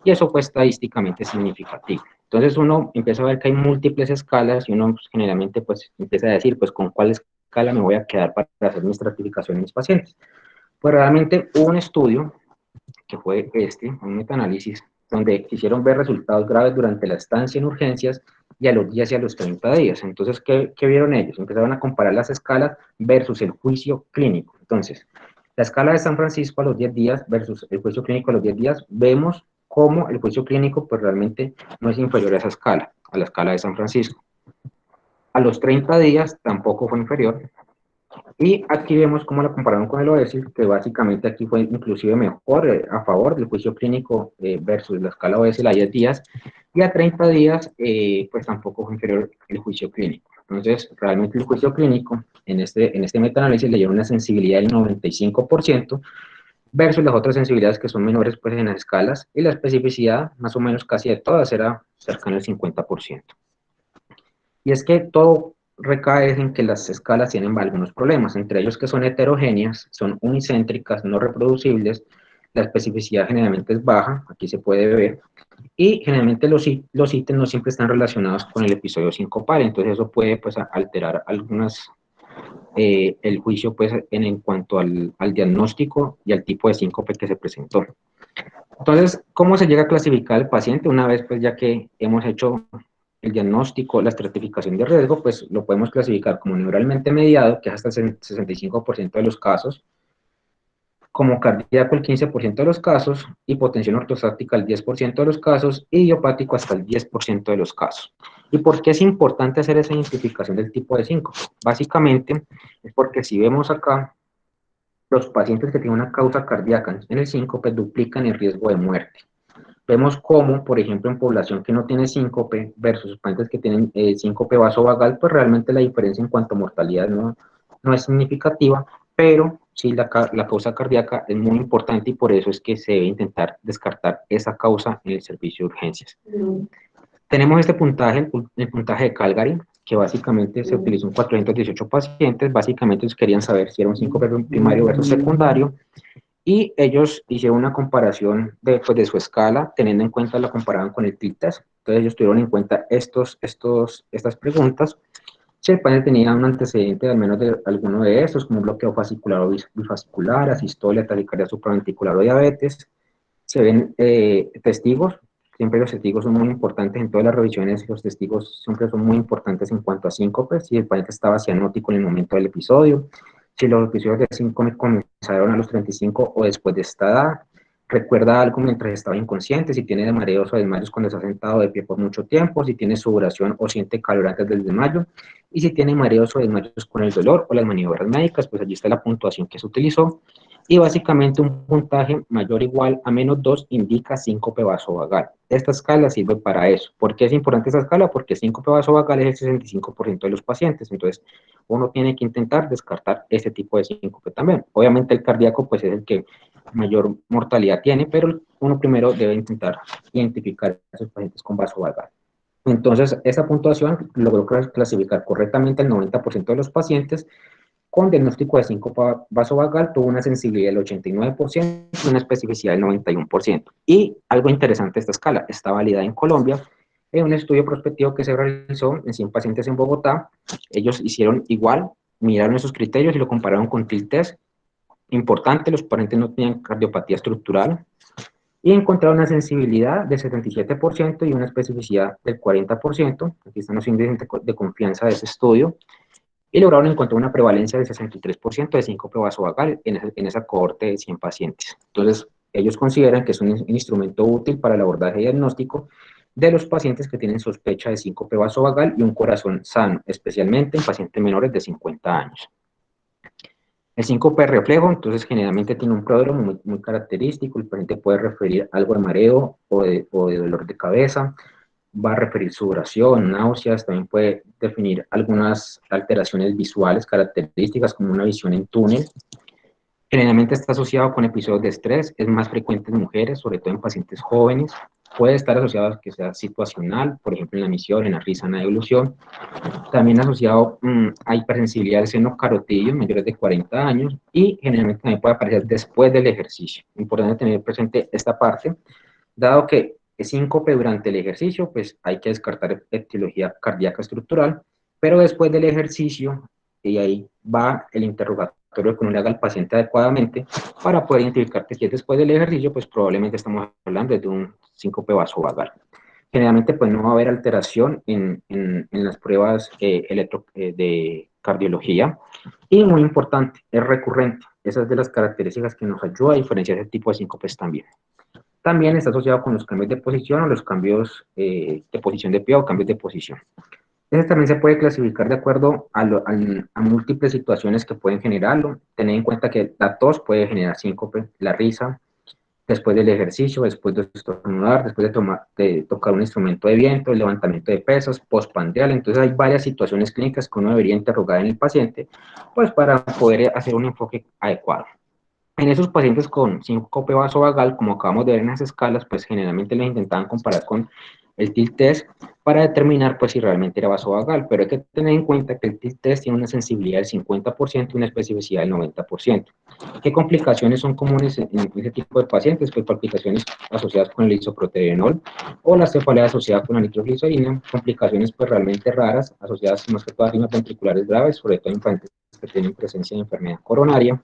y eso fue estadísticamente significativo. Entonces uno empieza a ver que hay múltiples escalas, y uno pues, generalmente pues empieza a decir, pues con cuál escala me voy a quedar para hacer mi estratificación en mis pacientes. Pues realmente hubo un estudio, que fue un metaanálisis, donde quisieron ver resultados graves durante la estancia en urgencias y a los 10 y a los 30 días. Entonces, ¿qué vieron ellos? Empezaron a comparar las escalas versus el juicio clínico. Entonces, la escala de San Francisco a los 10 días versus el juicio clínico a los 10 días, vemos cómo el juicio clínico pues realmente no es inferior a esa escala, a la escala de San Francisco. A los 30 días tampoco fue inferior. Y aquí vemos cómo la compararon con el OESI, que básicamente aquí fue inclusive mejor, a favor del juicio clínico versus la escala OESI a 10 días, y a 30 días pues tampoco fue inferior el juicio clínico. Entonces, realmente el juicio clínico en este metaanálisis le dieron una sensibilidad del 95% versus las otras sensibilidades que son menores pues en las escalas, y la especificidad más o menos casi de todas era cercana al 50%. Y es que todo recae en que las escalas tienen algunos problemas, entre ellos que son heterogéneas, son unicéntricas, no reproducibles, la especificidad generalmente es baja, aquí se puede ver, y generalmente los ítems no siempre están relacionados con el episodio sincopal, entonces eso puede pues alterar el juicio pues en cuanto al diagnóstico y al tipo de síncope que se presentó. Entonces, ¿cómo se llega a clasificar al paciente? Una vez pues ya que hemos hecho el diagnóstico, la estratificación de riesgo, pues lo podemos clasificar como neuralmente mediado, que es hasta el 65% de los casos, como cardíaco el 15% de los casos, hipotensión ortostática el 10% de los casos, y idiopático hasta el 10% de los casos. ¿Y por qué es importante hacer esa identificación del tipo de síncope? Básicamente es porque si vemos acá, los pacientes que tienen una causa cardíaca en el síncope duplican el riesgo de muerte. Vemos cómo, por ejemplo, en población que no tiene síncope versus pacientes que tienen síncope vasovagal, pues realmente la diferencia en cuanto a mortalidad no es significativa, pero sí la causa cardíaca es muy importante, y por eso es que se debe intentar descartar esa causa en el servicio de urgencias. Tenemos este puntaje, el puntaje de Calgary, que básicamente se utilizó en 418 pacientes. Básicamente ellos querían saber si era un síncope primario versus secundario, y ellos hicieron una comparación pues, de su escala, teniendo en cuenta, la comparaban con el TIC-test. Entonces ellos tuvieron en cuenta estas preguntas. Si el paciente tenía un antecedente de al menos de alguno de estos, como un bloqueo fascicular o bifascicular, asistolia, taquicardia supraventricular o diabetes. Se ven testigos. Siempre los testigos son muy importantes en todas las revisiones. Los testigos siempre son muy importantes en cuanto a síncope, si el paciente estaba cianótico en el momento del episodio, si los episodios de síncope comenzaron a los 35 o después de esta edad, recuerda algo mientras estaba inconsciente, si tiene mareos o desmayos cuando se ha sentado de pie por mucho tiempo, si tiene sudoración o siente calor antes del desmayo, y si tiene mareos o desmayos con el dolor o las maniobras médicas, pues allí está la puntuación que se utilizó. Y básicamente un puntaje mayor o igual a -2 indica síncope vasovagal. Esta escala sirve para eso. ¿Por qué es importante esta escala? Porque síncope vasovagal es el 65% de los pacientes, entonces uno tiene que intentar descartar ese tipo de síncope también. Obviamente el cardíaco pues es el que mayor mortalidad tiene, pero uno primero debe intentar identificar a esos pacientes con vasovagal. Entonces, esa puntuación logró clasificar correctamente el 90% de los pacientes con diagnóstico de síncope vasovagal, tuvo una sensibilidad del 89% y una especificidad del 91%. Y algo interesante de esta escala, está validada en Colombia, en un estudio prospectivo que se realizó en 100 pacientes en Bogotá. Ellos hicieron igual, miraron esos criterios y lo compararon con TIL test. Importante, los pacientes no tenían cardiopatía estructural, y encontraron una sensibilidad del 77% y una especificidad del 40%. Aquí están los índices de confianza de ese estudio, y lograron encontrar una prevalencia del 63% de síncope vasovagal en esa cohorte de 100 pacientes. Entonces, ellos consideran que es un instrumento útil para el abordaje diagnóstico de los pacientes que tienen sospecha de síncope vasovagal y un corazón sano, especialmente en pacientes menores de 50 años. El síncope reflejo, entonces, generalmente tiene un pródromo muy característico. El paciente puede referir algo de mareo o de dolor de cabeza, va a referir sudoración, náuseas, también puede definir algunas alteraciones visuales características como una visión en túnel. Generalmente está asociado con episodios de estrés, es más frecuente en mujeres, sobre todo en pacientes jóvenes. Puede estar asociado a que sea situacional, por ejemplo en la emisión, en la risa, en la devolución. También asociado a hipersensibilidad del seno carotídeo en mayores de 40 años, y generalmente también puede aparecer después del ejercicio. Importante tener presente esta parte, dado que síncope durante el ejercicio, pues hay que descartar etiología cardíaca estructural, pero después del ejercicio, y ahí va el interrogatorio que uno le haga al paciente adecuadamente para poder identificar que si es después del ejercicio, pues probablemente estamos hablando de un síncope vasovagal. Generalmente, pues no va a haber alteración en las pruebas de cardiología, y muy importante, es recurrente. Esa es de las características que nos ayuda a diferenciar ese tipo de síncopes también. También está asociado con los cambios de posición o los cambios de posición de pie o cambios de posición. Ese también se puede clasificar de acuerdo a múltiples situaciones que pueden generarlo. Tener en cuenta que la tos puede generar síncope, la risa, después del ejercicio, después de estornudar, después de tocar un instrumento de viento, el levantamiento de pesas, postprandial. Entonces hay varias situaciones clínicas que uno debería interrogar en el paciente, pues para poder hacer un enfoque adecuado. En esos pacientes con síncope vasovagal, como acabamos de ver en las escalas, pues generalmente les intentaban comparar con el TIL test para determinar pues si realmente era vasovagal, pero hay que tener en cuenta que el TIL test tiene una sensibilidad del 50% y una especificidad del 90%. ¿Qué complicaciones son comunes en ese tipo de pacientes? Pues complicaciones asociadas con el isoproteinol o la cefalea asociada con la nitroglicerina, complicaciones pues realmente raras, asociadas más que todo a arritmias ventriculares graves, sobre todo en pacientes que tienen presencia de enfermedad coronaria,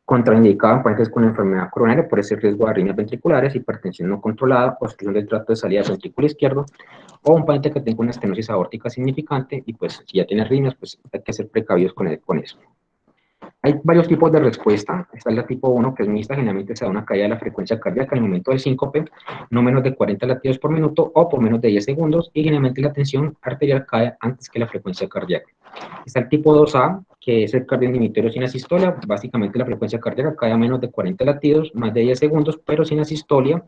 contraindicado en pacientes con enfermedad coronaria por ese riesgo de arritmias ventriculares, hipertensión no controlada, obstrucción del tracto de salida del ventrículo izquierdo, o un paciente que tenga una estenosis aórtica significante, y pues si ya tiene arritmias, pues hay que ser precavidos con eso. Hay varios tipos de respuesta. Está la tipo 1, que es mixta, generalmente se da una caída de la frecuencia cardíaca en el momento del síncope, no menos de 40 latidos por minuto o por menos de 10 segundos, y generalmente la tensión arterial cae antes que la frecuencia cardíaca. Está el tipo 2A, que es el cardio sin asistolia. Básicamente la frecuencia cardíaca cae a menos de 40 latidos, más de 10 segundos, pero sin asistolia,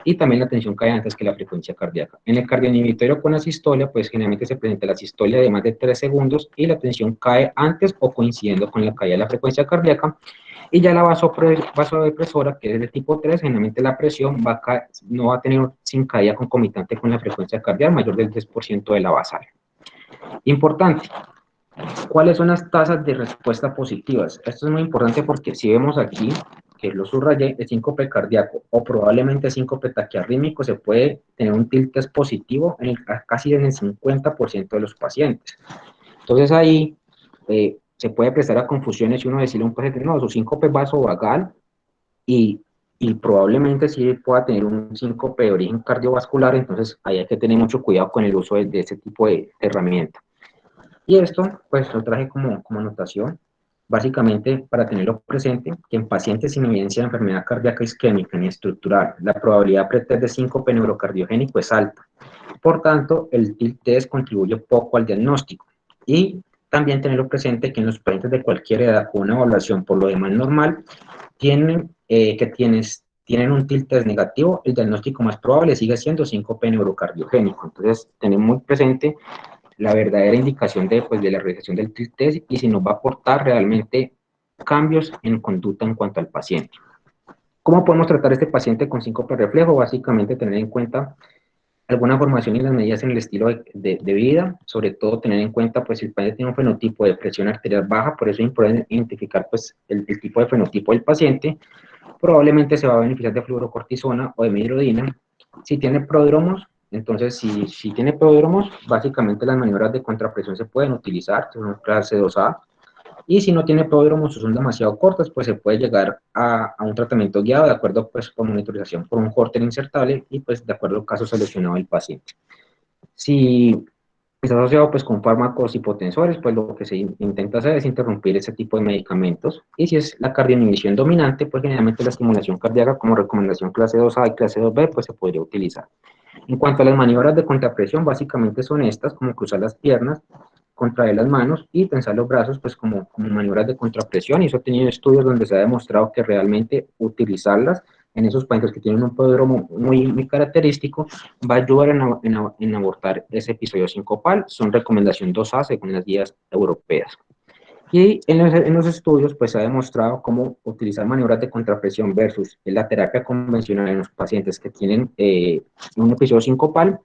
y también la tensión cae antes que la frecuencia cardíaca. En el cardio con asistolia, pues generalmente se presenta la asistolia de más de 3 segundos y la tensión cae antes o coincidiendo con la caída de la frecuencia cardíaca. Y ya la vasodepresora, que es de tipo 3, generalmente la presión no va a tener sin caída concomitante con la frecuencia cardíaca mayor del 10% de la basal. Importante, ¿cuáles son las tasas de respuesta positivas? Esto es muy importante porque si vemos aquí, que lo subrayé, el síncope cardíaco o probablemente síncope taquiarrítmico, se puede tener un TIL test positivo casi en el 50% de los pacientes. Entonces ahí se puede prestar a confusiones y uno decirle a un paciente, no, su síncope es vasovagal, y, y probablemente sí pueda tener un síncope de origen cardiovascular. Entonces ahí hay que tener mucho cuidado con el uso de ese tipo de herramienta. Y esto, pues, lo traje como anotación, básicamente para tenerlo presente, que en pacientes sin evidencia de enfermedad cardíaca isquémica ni estructural, la probabilidad pretest de síncope neurocardiogénico es alta. Por tanto, el TIL test contribuye poco al diagnóstico. Y también tenerlo presente que en los pacientes de cualquier edad con una evaluación por lo demás normal, tienen un TIL test negativo, el diagnóstico más probable sigue siendo síncope neurocardiogénico. Entonces, tener muy presente la verdadera indicación de la realización del TIL test y si nos va a aportar realmente cambios en conducta en cuanto al paciente. ¿Cómo podemos tratar a este paciente con síncope reflejo? Básicamente tener en cuenta alguna formación y las medidas en el estilo de vida, sobre todo tener en cuenta, pues, si el paciente tiene un fenotipo de presión arterial baja, por eso es importante identificar, pues, el tipo de fenotipo del paciente. Probablemente se va a beneficiar de fluorocortisona o de midrodina. Si tiene pródromos, entonces, si tiene pródromos, básicamente las maniobras de contrapresión se pueden utilizar, son clase 2A, y si no tiene pródromos o son demasiado cortas, pues se puede llegar a un tratamiento guiado de acuerdo, pues, con monitorización por un Holter insertable y, pues, de acuerdo al caso seleccionado del paciente. Si está asociado, pues, con fármacos hipotensores, pues lo que se intenta hacer es interrumpir ese tipo de medicamentos. Y si es la cardioinhibición dominante, pues generalmente la estimulación cardíaca como recomendación clase 2A y clase 2B, pues se podría utilizar. En cuanto a las maniobras de contrapresión, básicamente son estas, como cruzar las piernas, contraer las manos y tensar los brazos, pues como maniobras de contrapresión, y eso ha tenido estudios donde se ha demostrado que realmente utilizarlas en esos pacientes que tienen un prodromo muy característico va a ayudar en abortar ese episodio sincopal. Son recomendación 2A según las guías europeas. Y en los estudios, pues se ha demostrado cómo utilizar maniobras de contrapresión versus la terapia convencional en los pacientes que tienen un episodio sincopal,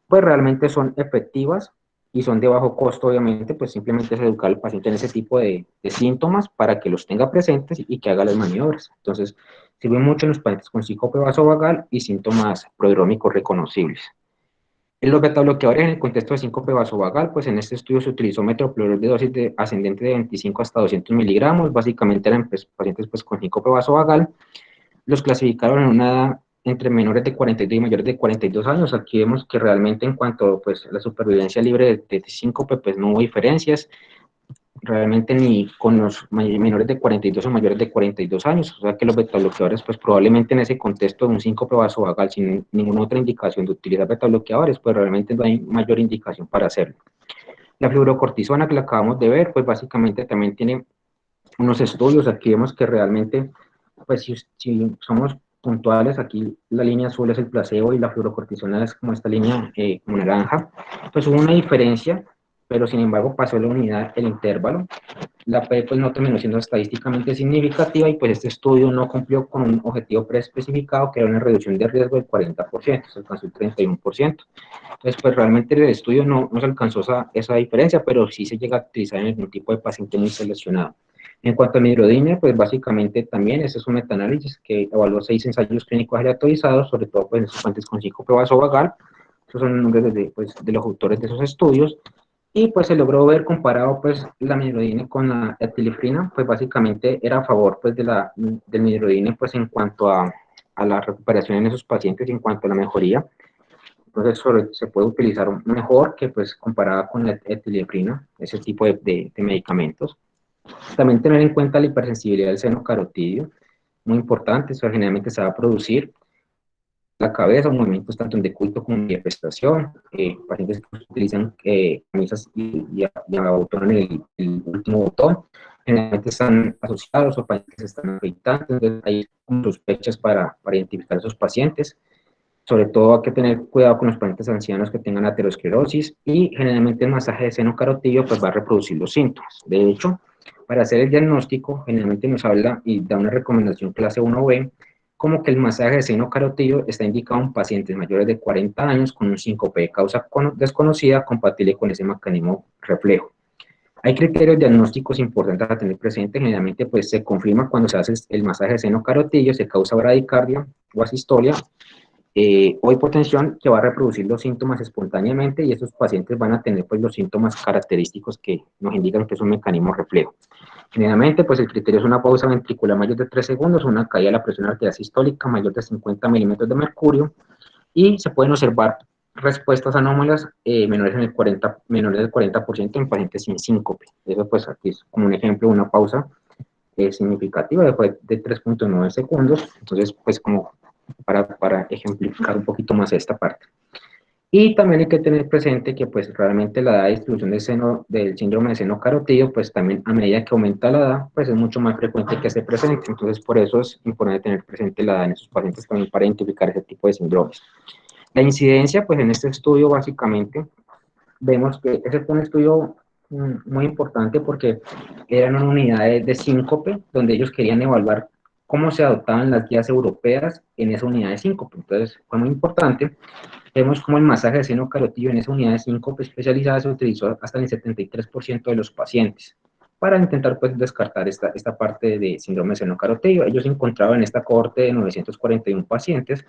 pues realmente son efectivas y son de bajo costo, obviamente, pues simplemente es educar al paciente en ese tipo de síntomas para que los tenga presentes y que haga las maniobras. Entonces, sirve mucho en los pacientes con síncope vasovagal y síntomas prodrómicos reconocibles. En los betabloqueadores en el contexto de síncope vasovagal, pues en este estudio se utilizó metoprolol de dosis ascendente de 25 hasta 200 miligramos, básicamente eran, pues, pacientes, pues, con síncope vasovagal. Los clasificaron en una edad entre menores de 42 y mayores de 42 años. Aquí vemos que realmente en cuanto, pues, a la supervivencia libre de síncope, pues no hubo diferencias realmente ni con los menores de 42 o mayores de 42 años, o sea que los betabloqueadores, pues probablemente en ese contexto de un síncope vasovagal sin ninguna otra indicación de utilizar betabloqueadores, pues realmente no hay mayor indicación para hacerlo. La fluorocortisona que la acabamos de ver, pues básicamente también tiene unos estudios, aquí vemos que realmente, pues si somos puntuales, aquí la línea azul es el placebo y la fluorocortisona es como esta línea como naranja, pues hubo una diferencia, pero sin embargo pasó la unidad, el intervalo. La P pues no terminó siendo estadísticamente significativa y pues este estudio no cumplió con un objetivo preespecificado que era una reducción de riesgo del 40%, se alcanzó el 31%. Entonces pues realmente el estudio no se alcanzó esa diferencia, pero sí se llega a utilizar en algún tipo de paciente muy seleccionado. En cuanto a midrodina, pues básicamente también ese es un metaanálisis que evaluó 6 ensayos clínicos aleatorizados, sobre todo pues en esos pacientes con síncope vasovagal. Esos son los nombres de los autores de esos estudios. Y pues se logró ver comparado pues la midrodina con la etilifrina, pues básicamente era a favor pues del midrodina pues en cuanto a la recuperación en esos pacientes y en cuanto a la mejoría. Entonces se puede utilizar mejor que pues comparada con la etilifrina, ese tipo de medicamentos. También tener en cuenta la hipersensibilidad del seno carotidio, muy importante, eso generalmente se va a producir la cabeza, movimientos tanto en decúbito como en manifestación, pacientes que utilizan camisas y abotonan el último botón, generalmente están asociados o pacientes que están afeitando, entonces hay sospechas para identificar a esos pacientes. Sobre todo hay que tener cuidado con los pacientes ancianos que tengan aterosclerosis y generalmente el masaje de seno carotidio pues va a reproducir los síntomas. De hecho, para hacer el diagnóstico generalmente nos habla y da una recomendación clase 1B como que el masaje de seno carotidio está indicado en pacientes mayores de 40 años con un síncope de causa desconocida compatible con ese mecanismo reflejo. Hay criterios diagnósticos importantes a tener presente, generalmente pues se confirma cuando se hace el masaje de seno carotidio, se causa bradicardia o asistolia o hipotensión que va a reproducir los síntomas espontáneamente y esos pacientes van a tener pues los síntomas característicos que nos indican que es un mecanismo reflejo. Generalmente pues el criterio es una pausa ventricular mayor de 3 segundos, una caída de la presión arterial sistólica mayor de 50 milímetros de mercurio y se pueden observar respuestas anómalas menores del 40% en pacientes sin síncope. Eso pues aquí es como un ejemplo de una pausa significativa después de 3.9 segundos, entonces pues como para ejemplificar un poquito más esta parte. Y también hay que tener presente que pues realmente la edad de distribución del síndrome de seno carotidio, pues también a medida que aumenta la edad, pues es mucho más frecuente que se presente. Entonces por eso es importante tener presente la edad en esos pacientes también para identificar ese tipo de síndromes. La incidencia, pues en este estudio básicamente vemos que ese fue un estudio muy importante porque eran una unidad de síncope donde ellos querían evaluar cómo se adoptaban las guías europeas en esa unidad de síncope. Entonces, fue muy importante. Vemos cómo el masaje de seno carotídeo en esa unidad de síncope especializada se utilizó hasta en el 73% de los pacientes para intentar pues descartar esta parte de síndrome de seno carotídeo. Ellos encontraban en esta cohorte de 941 pacientes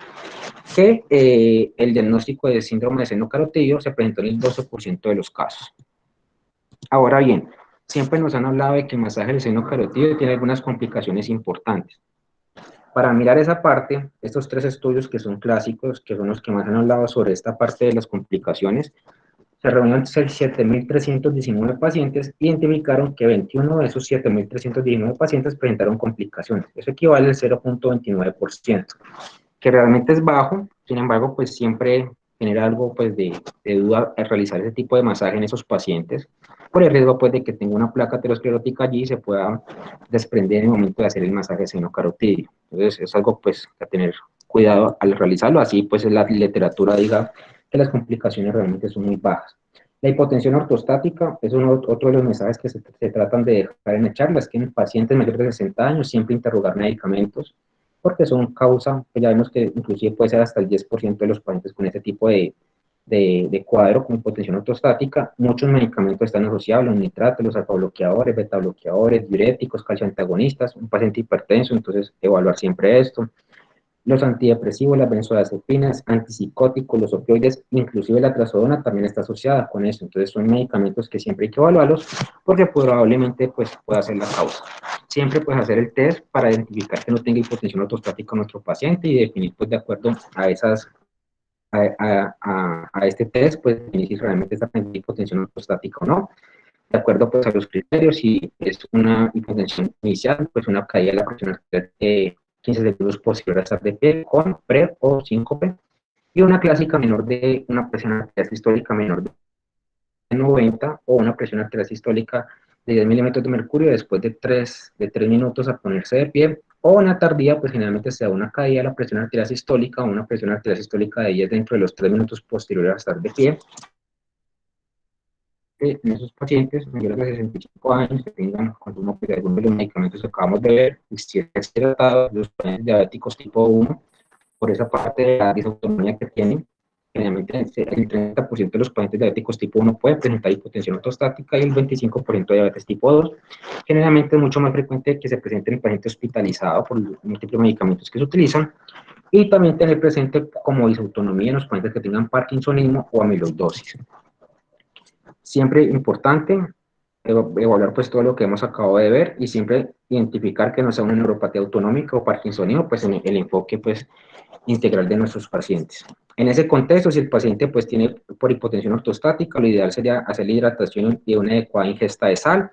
que el diagnóstico de síndrome de seno carotídeo se presentó en el 12% de los casos. Ahora bien, siempre nos han hablado de que el masaje del seno carotídeo tiene algunas complicaciones importantes. Para mirar esa parte, estos 3 estudios que son clásicos, que son los que más han hablado sobre esta parte de las complicaciones, se reunieron 7.319 pacientes y identificaron que 21 de esos 7.319 pacientes presentaron complicaciones. Eso equivale al 0.29%, que realmente es bajo. Sin embargo, pues siempre genera algo pues de duda al realizar ese tipo de masaje en esos pacientes, por el riesgo pues de que tenga una placa aterosclerótica allí y se pueda desprender en el momento de hacer el masaje seno carotídeo. Entonces es algo pues a tener cuidado al realizarlo, así pues la literatura diga que las complicaciones realmente son muy bajas. La hipotensión ortostática es otro de los mensajes que se tratan de dejar en la charla, es que en pacientes mayores de 60 años siempre interrogar medicamentos, porque son causa, que ya vemos que inclusive puede ser hasta el 10% de los pacientes con este tipo de cuadro con hipotensión ortostática. Muchos medicamentos están asociados, los nitratos, los alfa-bloqueadores, beta-bloqueadores, diuréticos, calcioantagonistas, un paciente hipertenso, entonces evaluar siempre esto. Los antidepresivos, las benzodiazepinas, antipsicóticos, los opioides, inclusive la trazodona también está asociada con eso. Entonces son medicamentos que siempre hay que evaluarlos porque probablemente pues, pueda ser la causa. Siempre puedes hacer el test para identificar que no tenga hipotensión ortostática en nuestro paciente y definir pues de acuerdo a esas a este test, pues definir si realmente está teniendo hipotensión ortostática o no. De acuerdo pues a los criterios, si es una hipotensión inicial, pues una caída de la presión arterial de 15 segundos posterior a estar de pie con pre o síncope, y una clásica menor de una presión arterial sistólica menor de 90 o una presión arterial sistólica de 10 milímetros de mercurio después de 3 minutos a ponerse de pie, o una tardía, pues generalmente se da una caída de la presión arterial sistólica o una presión arterial sistólica de 10 dentro de los 3 minutos posteriores a estar de pie. En esos pacientes mayores de 65 años que tengan consumo de algunos de los medicamentos que acabamos de ver, si es tratado, los pacientes diabéticos tipo 1, por esa parte de la disautonomía que tienen, generalmente el 30% de los pacientes diabéticos tipo 1 puede presentar hipotensión ortostática y el 25% de diabetes tipo 2. Generalmente es mucho más frecuente que se presente en el paciente hospitalizado por los múltiples medicamentos que se utilizan, y también tener presente como disautonomía en los pacientes que tengan parkinsonismo o amiloidosis. Siempre importante evaluar pues todo lo que hemos acabado de ver y siempre identificar que no sea una neuropatía autonómica o parkinsonismo, pues en el enfoque pues integral de nuestros pacientes. En ese contexto, si el paciente pues tiene por hipotensión ortostática, lo ideal sería hacer la hidratación y una adecuada ingesta de sal,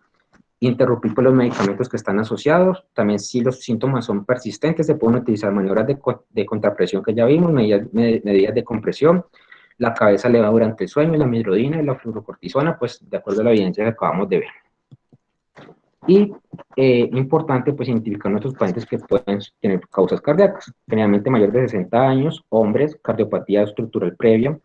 interrumpir pues, los medicamentos que están asociados. También si los síntomas son persistentes, se pueden utilizar maniobras de contrapresión que ya vimos, medidas de compresión. La cabeza elevada durante el sueño, la amiodarona y la fluorocortisona, pues de acuerdo a la evidencia que acabamos de ver. Y importante, pues identificar nuestros pacientes que pueden tener causas cardíacas, generalmente mayores de 60 años, hombres, cardiopatía estructural previa,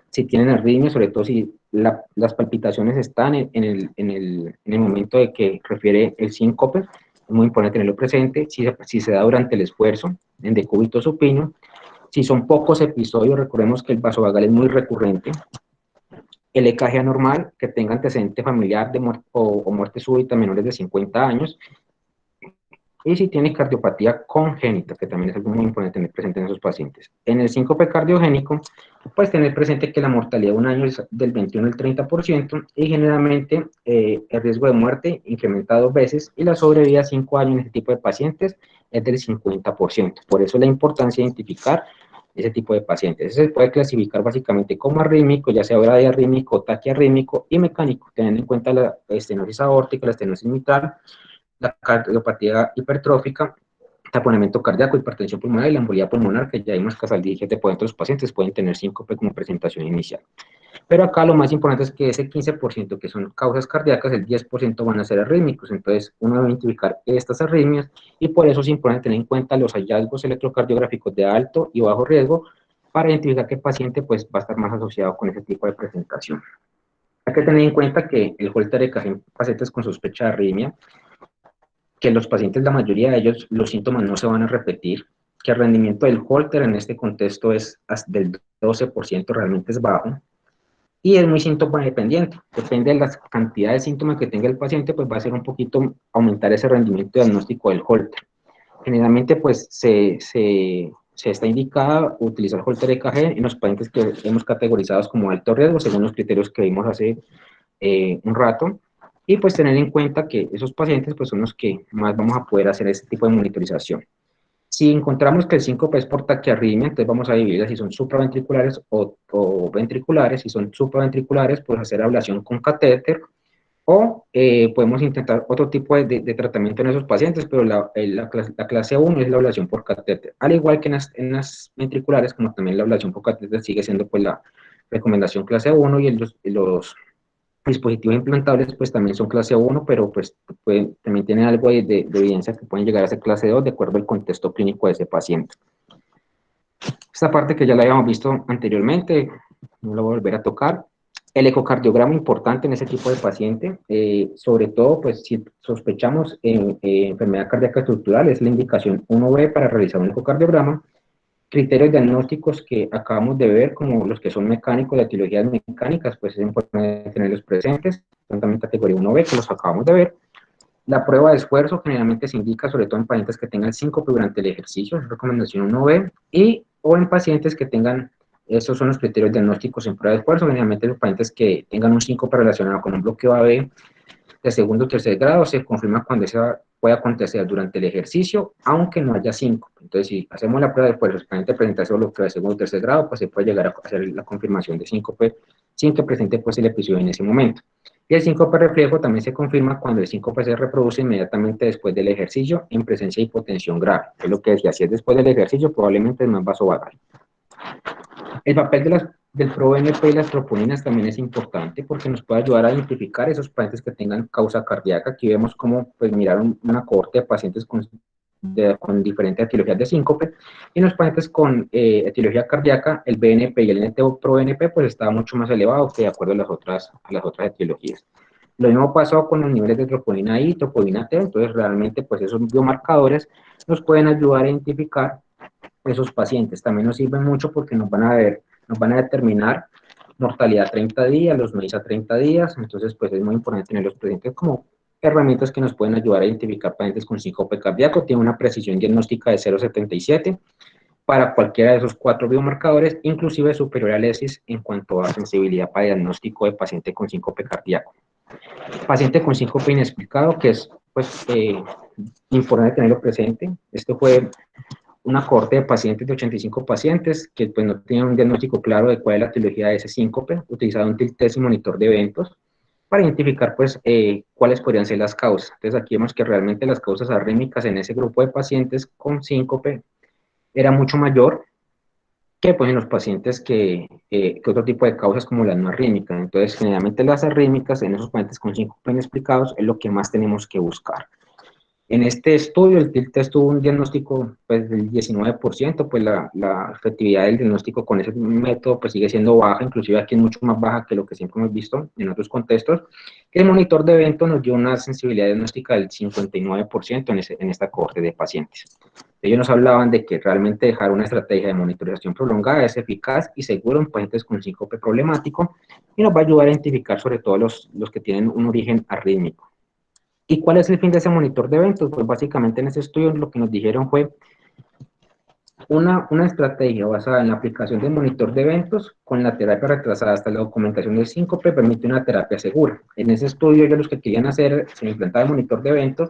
si tienen arritmia, sobre todo si las palpitaciones están en el momento de que refiere el síncope, es muy importante tenerlo presente, si se da durante el esfuerzo, en decúbito supino, si son pocos episodios, recordemos que el vasovagal es muy recurrente, el EKG anormal, que tenga antecedente familiar de o muerte súbita menores de 50 años, y si tiene cardiopatía congénita, que también es algo muy importante tener presente en esos pacientes. En el síncope cardiogénico, pues tener presente que la mortalidad de un año es del 21 al 30%, y generalmente el riesgo de muerte incrementa 2 veces, y la sobrevida a 5 años en este tipo de pacientes es del 50%. Por eso la importancia de identificar ese tipo de pacientes. Ese se puede clasificar básicamente como arrítmico, ya sea bradiarrítmico, taquiarrítmico y mecánico, teniendo en cuenta la estenosis aórtica, la estenosis mitral, la cardiopatía hipertrófica, taponamiento cardíaco, hipertensión pulmonar y la embolía pulmonar, que ya vimos que al dije de los pacientes pueden tener síncope como presentación inicial. Pero acá lo más importante es que ese 15% que son causas cardíacas, el 10% van a ser arrítmicos, entonces uno debe identificar estas arritmias y por eso es importante tener en cuenta los hallazgos electrocardiográficos de alto y bajo riesgo para identificar qué paciente pues, va a estar más asociado con ese tipo de presentación. Hay que tener en cuenta que el Holter en pacientes con sospecha de arritmia, que los pacientes, la mayoría de ellos, los síntomas no se van a repetir, que el rendimiento del Holter en este contexto es del 12%, realmente es bajo, y es muy síntoma dependiente. Depende de la cantidad de síntomas que tenga el paciente, pues va a ser un poquito aumentar ese rendimiento diagnóstico del Holter. Generalmente, pues, se está indicado utilizar Holter EKG en los pacientes que hemos categorizados como alto riesgo, según los criterios que vimos hace un rato, y pues tener en cuenta que esos pacientes pues son los que más vamos a poder hacer este tipo de monitorización. Si encontramos que el síncope es por taquiarritmia, entonces vamos a dividirla si son supraventriculares o ventriculares. Si son supraventriculares, pues hacer ablación con catéter, o podemos intentar otro tipo de tratamiento en esos pacientes, pero la clase 1 es la ablación por catéter. Al igual que en las ventriculares, como también la ablación por catéter sigue siendo pues la recomendación clase 1, y los dispositivos implantables pues también son clase 1, pero pues también tienen algo de evidencia que pueden llegar a ser clase 2 de acuerdo al contexto clínico de ese paciente. Esta parte que ya la habíamos visto anteriormente, no la voy a volver a tocar. El ecocardiograma importante en ese tipo de paciente, sobre todo pues si sospechamos enfermedad cardíaca estructural, es la indicación 1B para realizar un ecocardiograma. Criterios diagnósticos que acabamos de ver, como los que son mecánicos, de etiologías mecánicas, pues es importante tenerlos presentes, son también categoría 1B, que los acabamos de ver. La prueba de esfuerzo generalmente se indica sobre todo en pacientes que tengan síncope durante el ejercicio, es recomendación 1B, o en pacientes que tengan, estos son los criterios diagnósticos en prueba de esfuerzo, generalmente los pacientes que tengan un síncope relacionado con un bloqueo AB de segundo o tercer grado, se confirma cuando esa puede acontecer durante el ejercicio, aunque no haya síncope. Entonces, si hacemos la prueba de esfuerzo, el paciente presenta ese bloqueo de segundo o tercer grado, pues se puede llegar a hacer la confirmación de síncope sin que presente pues el episodio en ese momento. Y el síncope reflejo también se confirma cuando el síncope se reproduce inmediatamente después del ejercicio en presencia de hipotensión grave. Es lo que decía, si es después del ejercicio, probablemente es más vasovagal. El papel del ProBNP y las troponinas también es importante porque nos puede ayudar a identificar esos pacientes que tengan causa cardíaca. Aquí vemos cómo pues, miraron una cohorte de pacientes con diferentes etiologías de síncope, y en los pacientes con etiología cardíaca, el BNP y el NT-proBNP pues estaba mucho más elevado que de acuerdo a las otras etiologías. Lo mismo pasó con los niveles de troponina I, troponina T, entonces realmente pues esos biomarcadores nos pueden ayudar a identificar esos pacientes. También nos sirven mucho porque nos van a determinar mortalidad a 30 días, los MEIS a 30 días, entonces pues es muy importante tenerlos presentes como herramientas que nos pueden ayudar a identificar pacientes con síncope cardíaco. Tiene una precisión diagnóstica de 0,77 para cualquiera de esos 4 biomarcadores, inclusive superior al ESIS en cuanto a sensibilidad para diagnóstico de paciente con síncope cardíaco. Paciente con síncope inexplicado, que es pues importante tenerlo presente. Esto fue una cohorte de pacientes de 85 pacientes que pues, no tenían un diagnóstico claro de cuál es la etiología de ese síncope, utilizaron un tilt test y monitor de eventos para identificar pues, cuáles podrían ser las causas. Entonces aquí vemos que realmente las causas arrítmicas en ese grupo de pacientes con síncope era mucho mayor que pues, en los pacientes que otro tipo de causas como las no arrítmicas. Entonces generalmente las arrítmicas en esos pacientes con síncope inexplicados es lo que más tenemos que buscar. En este estudio, el tilt test tuvo un diagnóstico pues, del 19%, pues la efectividad del diagnóstico con ese método pues, sigue siendo baja, inclusive aquí es mucho más baja que lo que siempre hemos visto en otros contextos. El monitor de evento nos dio una sensibilidad diagnóstica del 59% en esta cohorte de pacientes. Ellos nos hablaban de que realmente dejar una estrategia de monitorización prolongada es eficaz y seguro en pacientes con síncope problemático y nos va a ayudar a identificar sobre todo los que tienen un origen arrítmico. ¿Y cuál es el fin de ese monitor de eventos? Pues básicamente en ese estudio lo que nos dijeron fue una estrategia basada en la aplicación del monitor de eventos con la terapia retrasada hasta la documentación del síncope permite una terapia segura. En ese estudio ellos los que querían hacer, se implementaba el monitor de eventos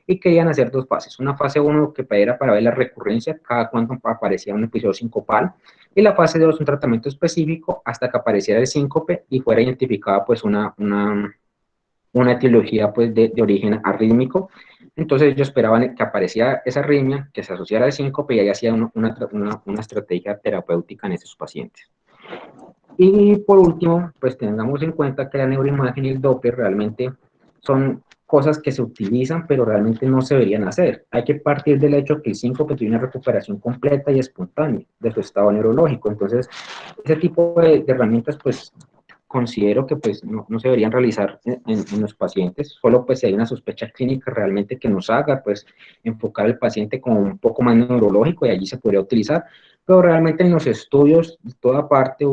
y querían hacer 2 fases. Una fase 1 que era para ver la recurrencia, cada cuando aparecía un episodio sincopal, y la fase 2 un tratamiento específico hasta que apareciera el síncope y fuera identificada pues una etiología pues, de origen arrítmico. Entonces ellos esperaban que apareciera esa arritmia, que se asociara al síncope y ahí hacía una estrategia terapéutica en esos pacientes. Y por último, pues tengamos en cuenta que la neuroimagen y el Doppler realmente son cosas que se utilizan, pero realmente no se deberían hacer. Hay que partir del hecho que el síncope tiene una recuperación completa y espontánea de su estado neurológico. Entonces, ese tipo de herramientas, pues, considero que pues no se deberían realizar en los pacientes, solo pues si hay una sospecha clínica realmente que nos haga pues enfocar al paciente como un poco más neurológico y allí se podría utilizar, pero realmente en los estudios de toda parte,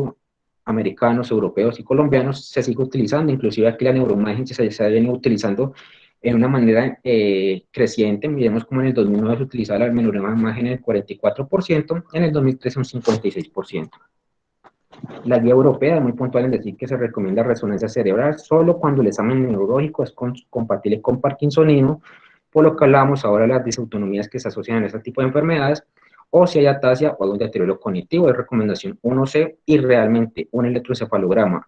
americanos, europeos y colombianos, se sigue utilizando, inclusive aquí la neuroimagen se ha venido utilizando en una manera creciente. Miremos como en el 2009 se utilizaba la neuroimagen en el 44%, en el 2013 un 56%. La guía europea es muy puntual en decir que se recomienda resonancia cerebral solo cuando el examen neurológico es compatible con parkinsonismo, por lo que hablamos ahora de las disautonomías que se asocian a este tipo de enfermedades, o si hay ataxia o algún deterioro cognitivo, de recomendación 1C, y realmente un electroencefalograma,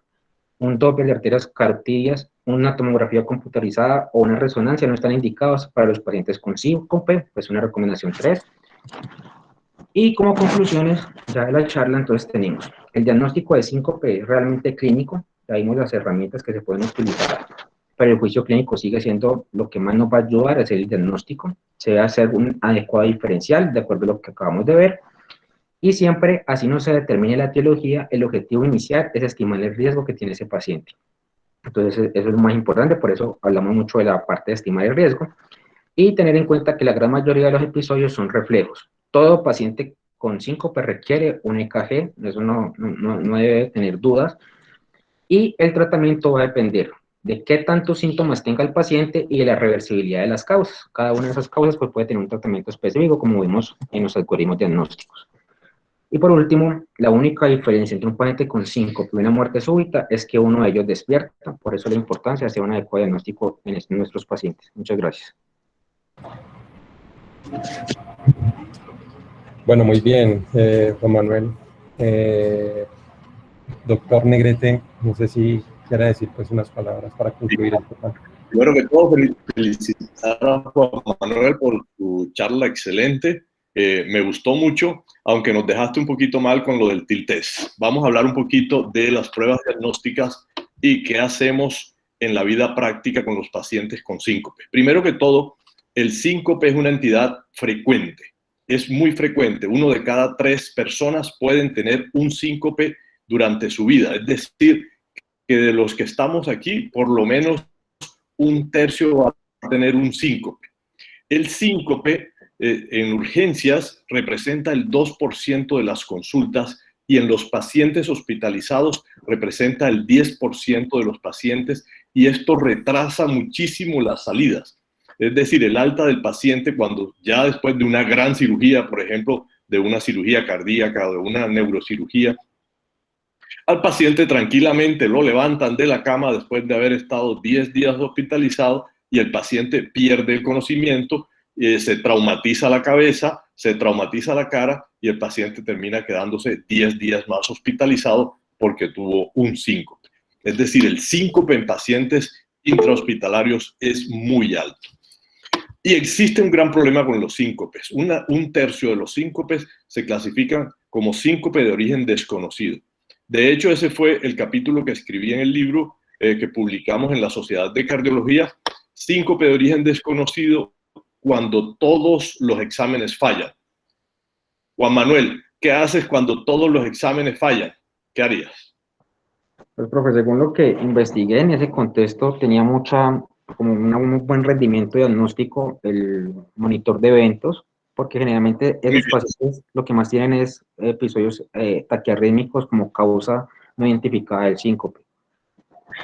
un doppler de arterias carotidias, una tomografía computarizada o una resonancia no están indicados para los pacientes con síncope, pues una recomendación 3. Y como conclusiones ya de la charla, entonces tenemos el diagnóstico de síncope es realmente clínico, ya vimos las herramientas que se pueden utilizar, pero el juicio clínico sigue siendo lo que más nos va a ayudar a hacer el diagnóstico, se debe hacer un adecuado diferencial de acuerdo a lo que acabamos de ver, y siempre, así no se determine la etiología, el objetivo inicial es estimar el riesgo que tiene ese paciente. Entonces, eso es lo más importante, por eso hablamos mucho de la parte de estimar el riesgo, y tener en cuenta que la gran mayoría de los episodios son reflejos. Todo paciente con síncope requiere un EKG, eso no debe tener dudas, y el tratamiento va a depender de qué tantos síntomas tenga el paciente y de la reversibilidad de las causas. Cada una de esas causas pues, puede tener un tratamiento específico, como vimos en los algoritmos diagnósticos. Y por último, la única diferencia entre un paciente con síncope y una muerte súbita es que uno de ellos despierta, por eso la importancia de hacer un adecuado diagnóstico en nuestros pacientes. Muchas gracias. Bueno, muy bien, Juan Manuel. Doctor Negrete, no sé si quiera decir pues unas palabras para concluir el tema. Primero que todo, felicitar a Juan Manuel por tu charla excelente. Me gustó mucho, aunque nos dejaste un poquito mal con lo del TIL test. Vamos a hablar un poquito de las pruebas diagnósticas y qué hacemos en la vida práctica con los pacientes con síncope. Primero que todo, el síncope es una entidad frecuente. Es muy frecuente. 1 de cada 3 personas pueden tener un síncope durante su vida. Es decir, que de los que estamos aquí, por lo menos un tercio va a tener un síncope. El síncope en urgencias representa el 2% de las consultas y en los pacientes hospitalizados representa el 10% de los pacientes, y esto retrasa muchísimo las salidas. Es decir, el alta del paciente cuando ya después de una gran cirugía, por ejemplo, de una cirugía cardíaca o de una neurocirugía, al paciente tranquilamente lo levantan de la cama después de haber estado 10 días hospitalizado y el paciente pierde el conocimiento, se traumatiza la cabeza, se traumatiza la cara y el paciente termina quedándose 10 días más hospitalizado porque tuvo un síncope. Es decir, el síncope en pacientes intrahospitalarios es muy alto. Y existe un gran problema con los síncopes. Un tercio de los síncopes se clasifican como síncope de origen desconocido. De hecho, ese fue el capítulo que escribí en el libro que publicamos en la Sociedad de Cardiología, síncope de origen desconocido cuando todos los exámenes fallan. Juan Manuel, ¿qué haces cuando todos los exámenes fallan? ¿Qué harías? Pues, profe, según lo que investigué en ese contexto, tenía como un buen rendimiento diagnóstico el monitor de eventos, porque generalmente esos pacientes lo que más tienen es episodios taquiarrítmicos como causa no identificada del síncope.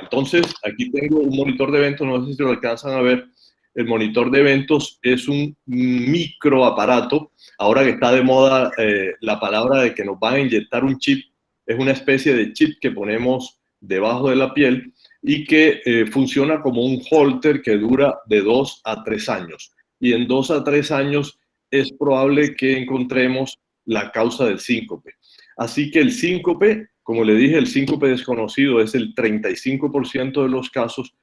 Entonces, aquí tengo un monitor de eventos, no sé si lo alcanzan a ver. El monitor de eventos es un microaparato. Ahora que está de moda la palabra de que nos van a inyectar un chip, es una especie de chip que ponemos debajo de la piel y que funciona como un holter que dura de 2 a 3 años. Y en 2 a 3 años es probable que encontremos la causa del síncope. Así que el síncope, como le dije, el síncope desconocido es el 35% de los casos.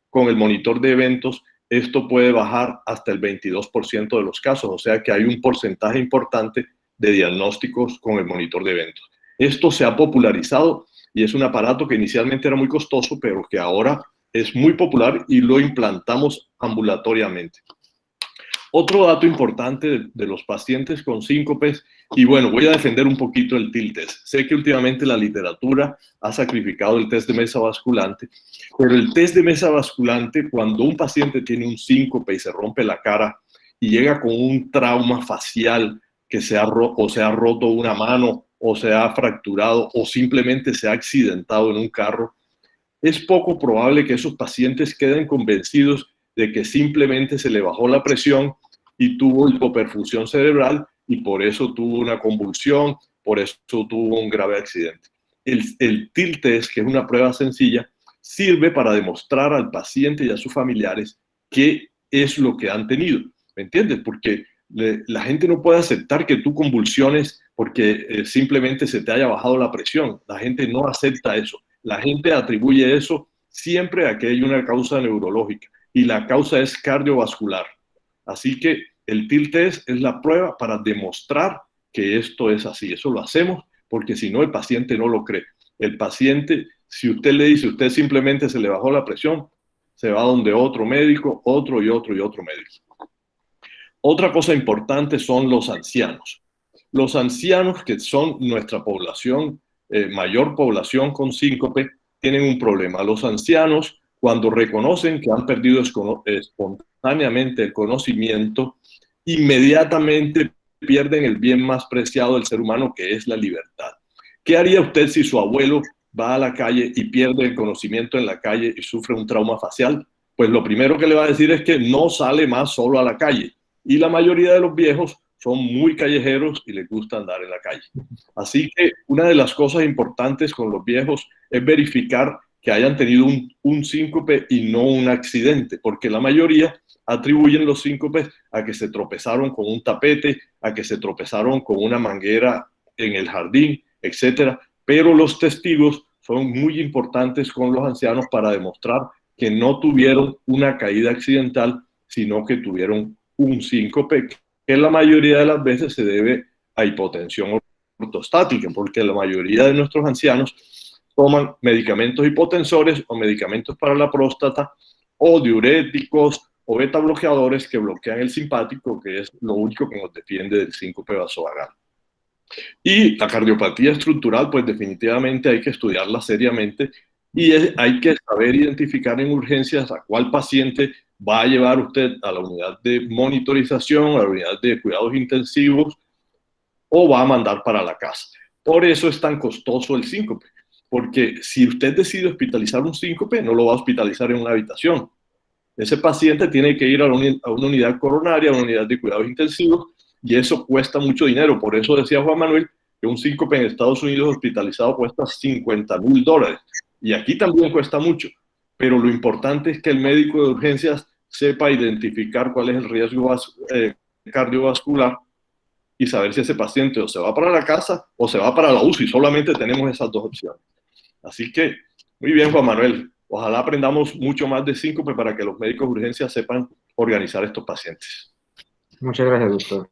Con el monitor de eventos, esto puede bajar hasta el 22% de los casos, o sea que hay un porcentaje importante de diagnósticos con el monitor de eventos. Esto se ha popularizado y es un aparato que inicialmente era muy costoso, pero que ahora es muy popular y lo implantamos ambulatoriamente. Otro dato importante de los pacientes con síncopes, y bueno, voy a defender un poquito el TIL test. Sé que últimamente la literatura ha sacrificado el test de mesa basculante, pero el test de mesa basculante, cuando un paciente tiene un síncope y se rompe la cara y llega con un trauma facial que se ha roto una mano o se ha fracturado o simplemente se ha accidentado en un carro, es poco probable que esos pacientes queden convencidos de que simplemente se le bajó la presión y tuvo hipoperfusión cerebral y por eso tuvo una convulsión, por eso tuvo un grave accidente. El TIL test, que es una prueba sencilla, sirve para demostrar al paciente y a sus familiares qué es lo que han tenido. ¿Me entiendes? Porque la gente no puede aceptar que tú convulsiones porque simplemente se te haya bajado la presión. La gente no acepta eso. La gente atribuye eso siempre a que hay una causa neurológica y la causa es cardiovascular. Así que el TIL test es la prueba para demostrar que esto es así. Eso lo hacemos porque si no el paciente no lo cree. El paciente, si usted le dice, usted simplemente se le bajó la presión, se va donde otro médico, otro y otro y otro médico. Otra cosa importante son los ancianos. Los ancianos, que son nuestra población, mayor población con síncope, tienen un problema. Los ancianos, cuando reconocen que han perdido espontáneamente el conocimiento, inmediatamente pierden el bien más preciado del ser humano, que es la libertad. ¿Qué haría usted si su abuelo va a la calle y pierde el conocimiento en la calle y sufre un trauma facial? Pues lo primero que le va a decir es que no sale más solo a la calle. Y la mayoría de los viejos son muy callejeros y les gusta andar en la calle. Así que una de las cosas importantes con los viejos es verificar que hayan tenido un síncope y no un accidente, porque la mayoría atribuyen los síncopes a que se tropezaron con un tapete, a que se tropezaron con una manguera en el jardín, etcétera. Pero los testigos son muy importantes con los ancianos para demostrar que no tuvieron una caída accidental, sino que tuvieron un síncope, que la mayoría de las veces se debe a hipotensión ortostática, porque la mayoría de nuestros ancianos toman medicamentos hipotensores o medicamentos para la próstata o diuréticos o beta bloqueadores que bloquean el simpático, que es lo único que nos defiende del síncope vasovagal. Y la cardiopatía estructural, pues definitivamente hay que estudiarla seriamente y hay que saber identificar en urgencias a cuál paciente va a llevar usted a la unidad de monitorización, a la unidad de cuidados intensivos o va a mandar para la casa. Por eso es tan costoso el síncope, porque si usted decide hospitalizar un síncope, no lo va a hospitalizar en una habitación. Ese paciente tiene que ir a una unidad coronaria, a una unidad de cuidados intensivos, y eso cuesta mucho dinero. Por eso decía Juan Manuel que un síncope en Estados Unidos hospitalizado cuesta $50,000. Y aquí también cuesta mucho. Pero lo importante es que el médico de urgencias sepa identificar cuál es el riesgo cardiovascular y saber si ese paciente o se va para la casa o se va para la UCI. Solamente tenemos esas dos opciones. Así que, muy bien, Juan Manuel. Ojalá aprendamos mucho más de síncope para que los médicos de urgencias sepan organizar estos pacientes. Muchas gracias, doctor.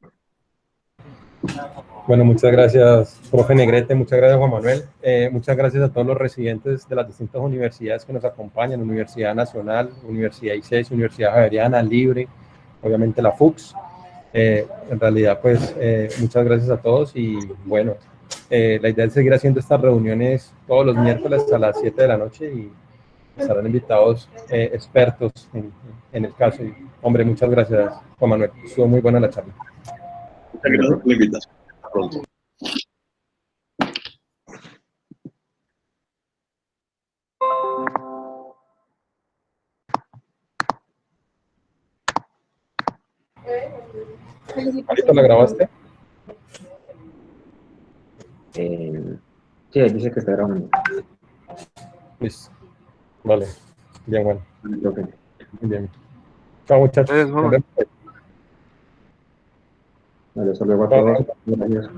Bueno, muchas gracias, profe Negrete, muchas gracias, Juan Manuel. Muchas gracias a todos los residentes de las distintas universidades que nos acompañan, Universidad Nacional, Universidad ICES, Universidad Javeriana, Libre, obviamente la FUCS. En realidad, pues, muchas gracias a todos y bueno, la idea es seguir haciendo estas reuniones todos los miércoles a las 7 de la noche y estarán invitados expertos en el caso. Y, hombre, muchas gracias, Juan Manuel. Estuvo muy buena la charla. Muchas gracias por la invitación. Hasta pronto. ¿Ahorita la grabaste? Sí, dice que está grabando. Listo. Vale. Bien, bueno. Okay. Muy bien. Chao, muchachos. Vale, hasta luego a todos. Gracias.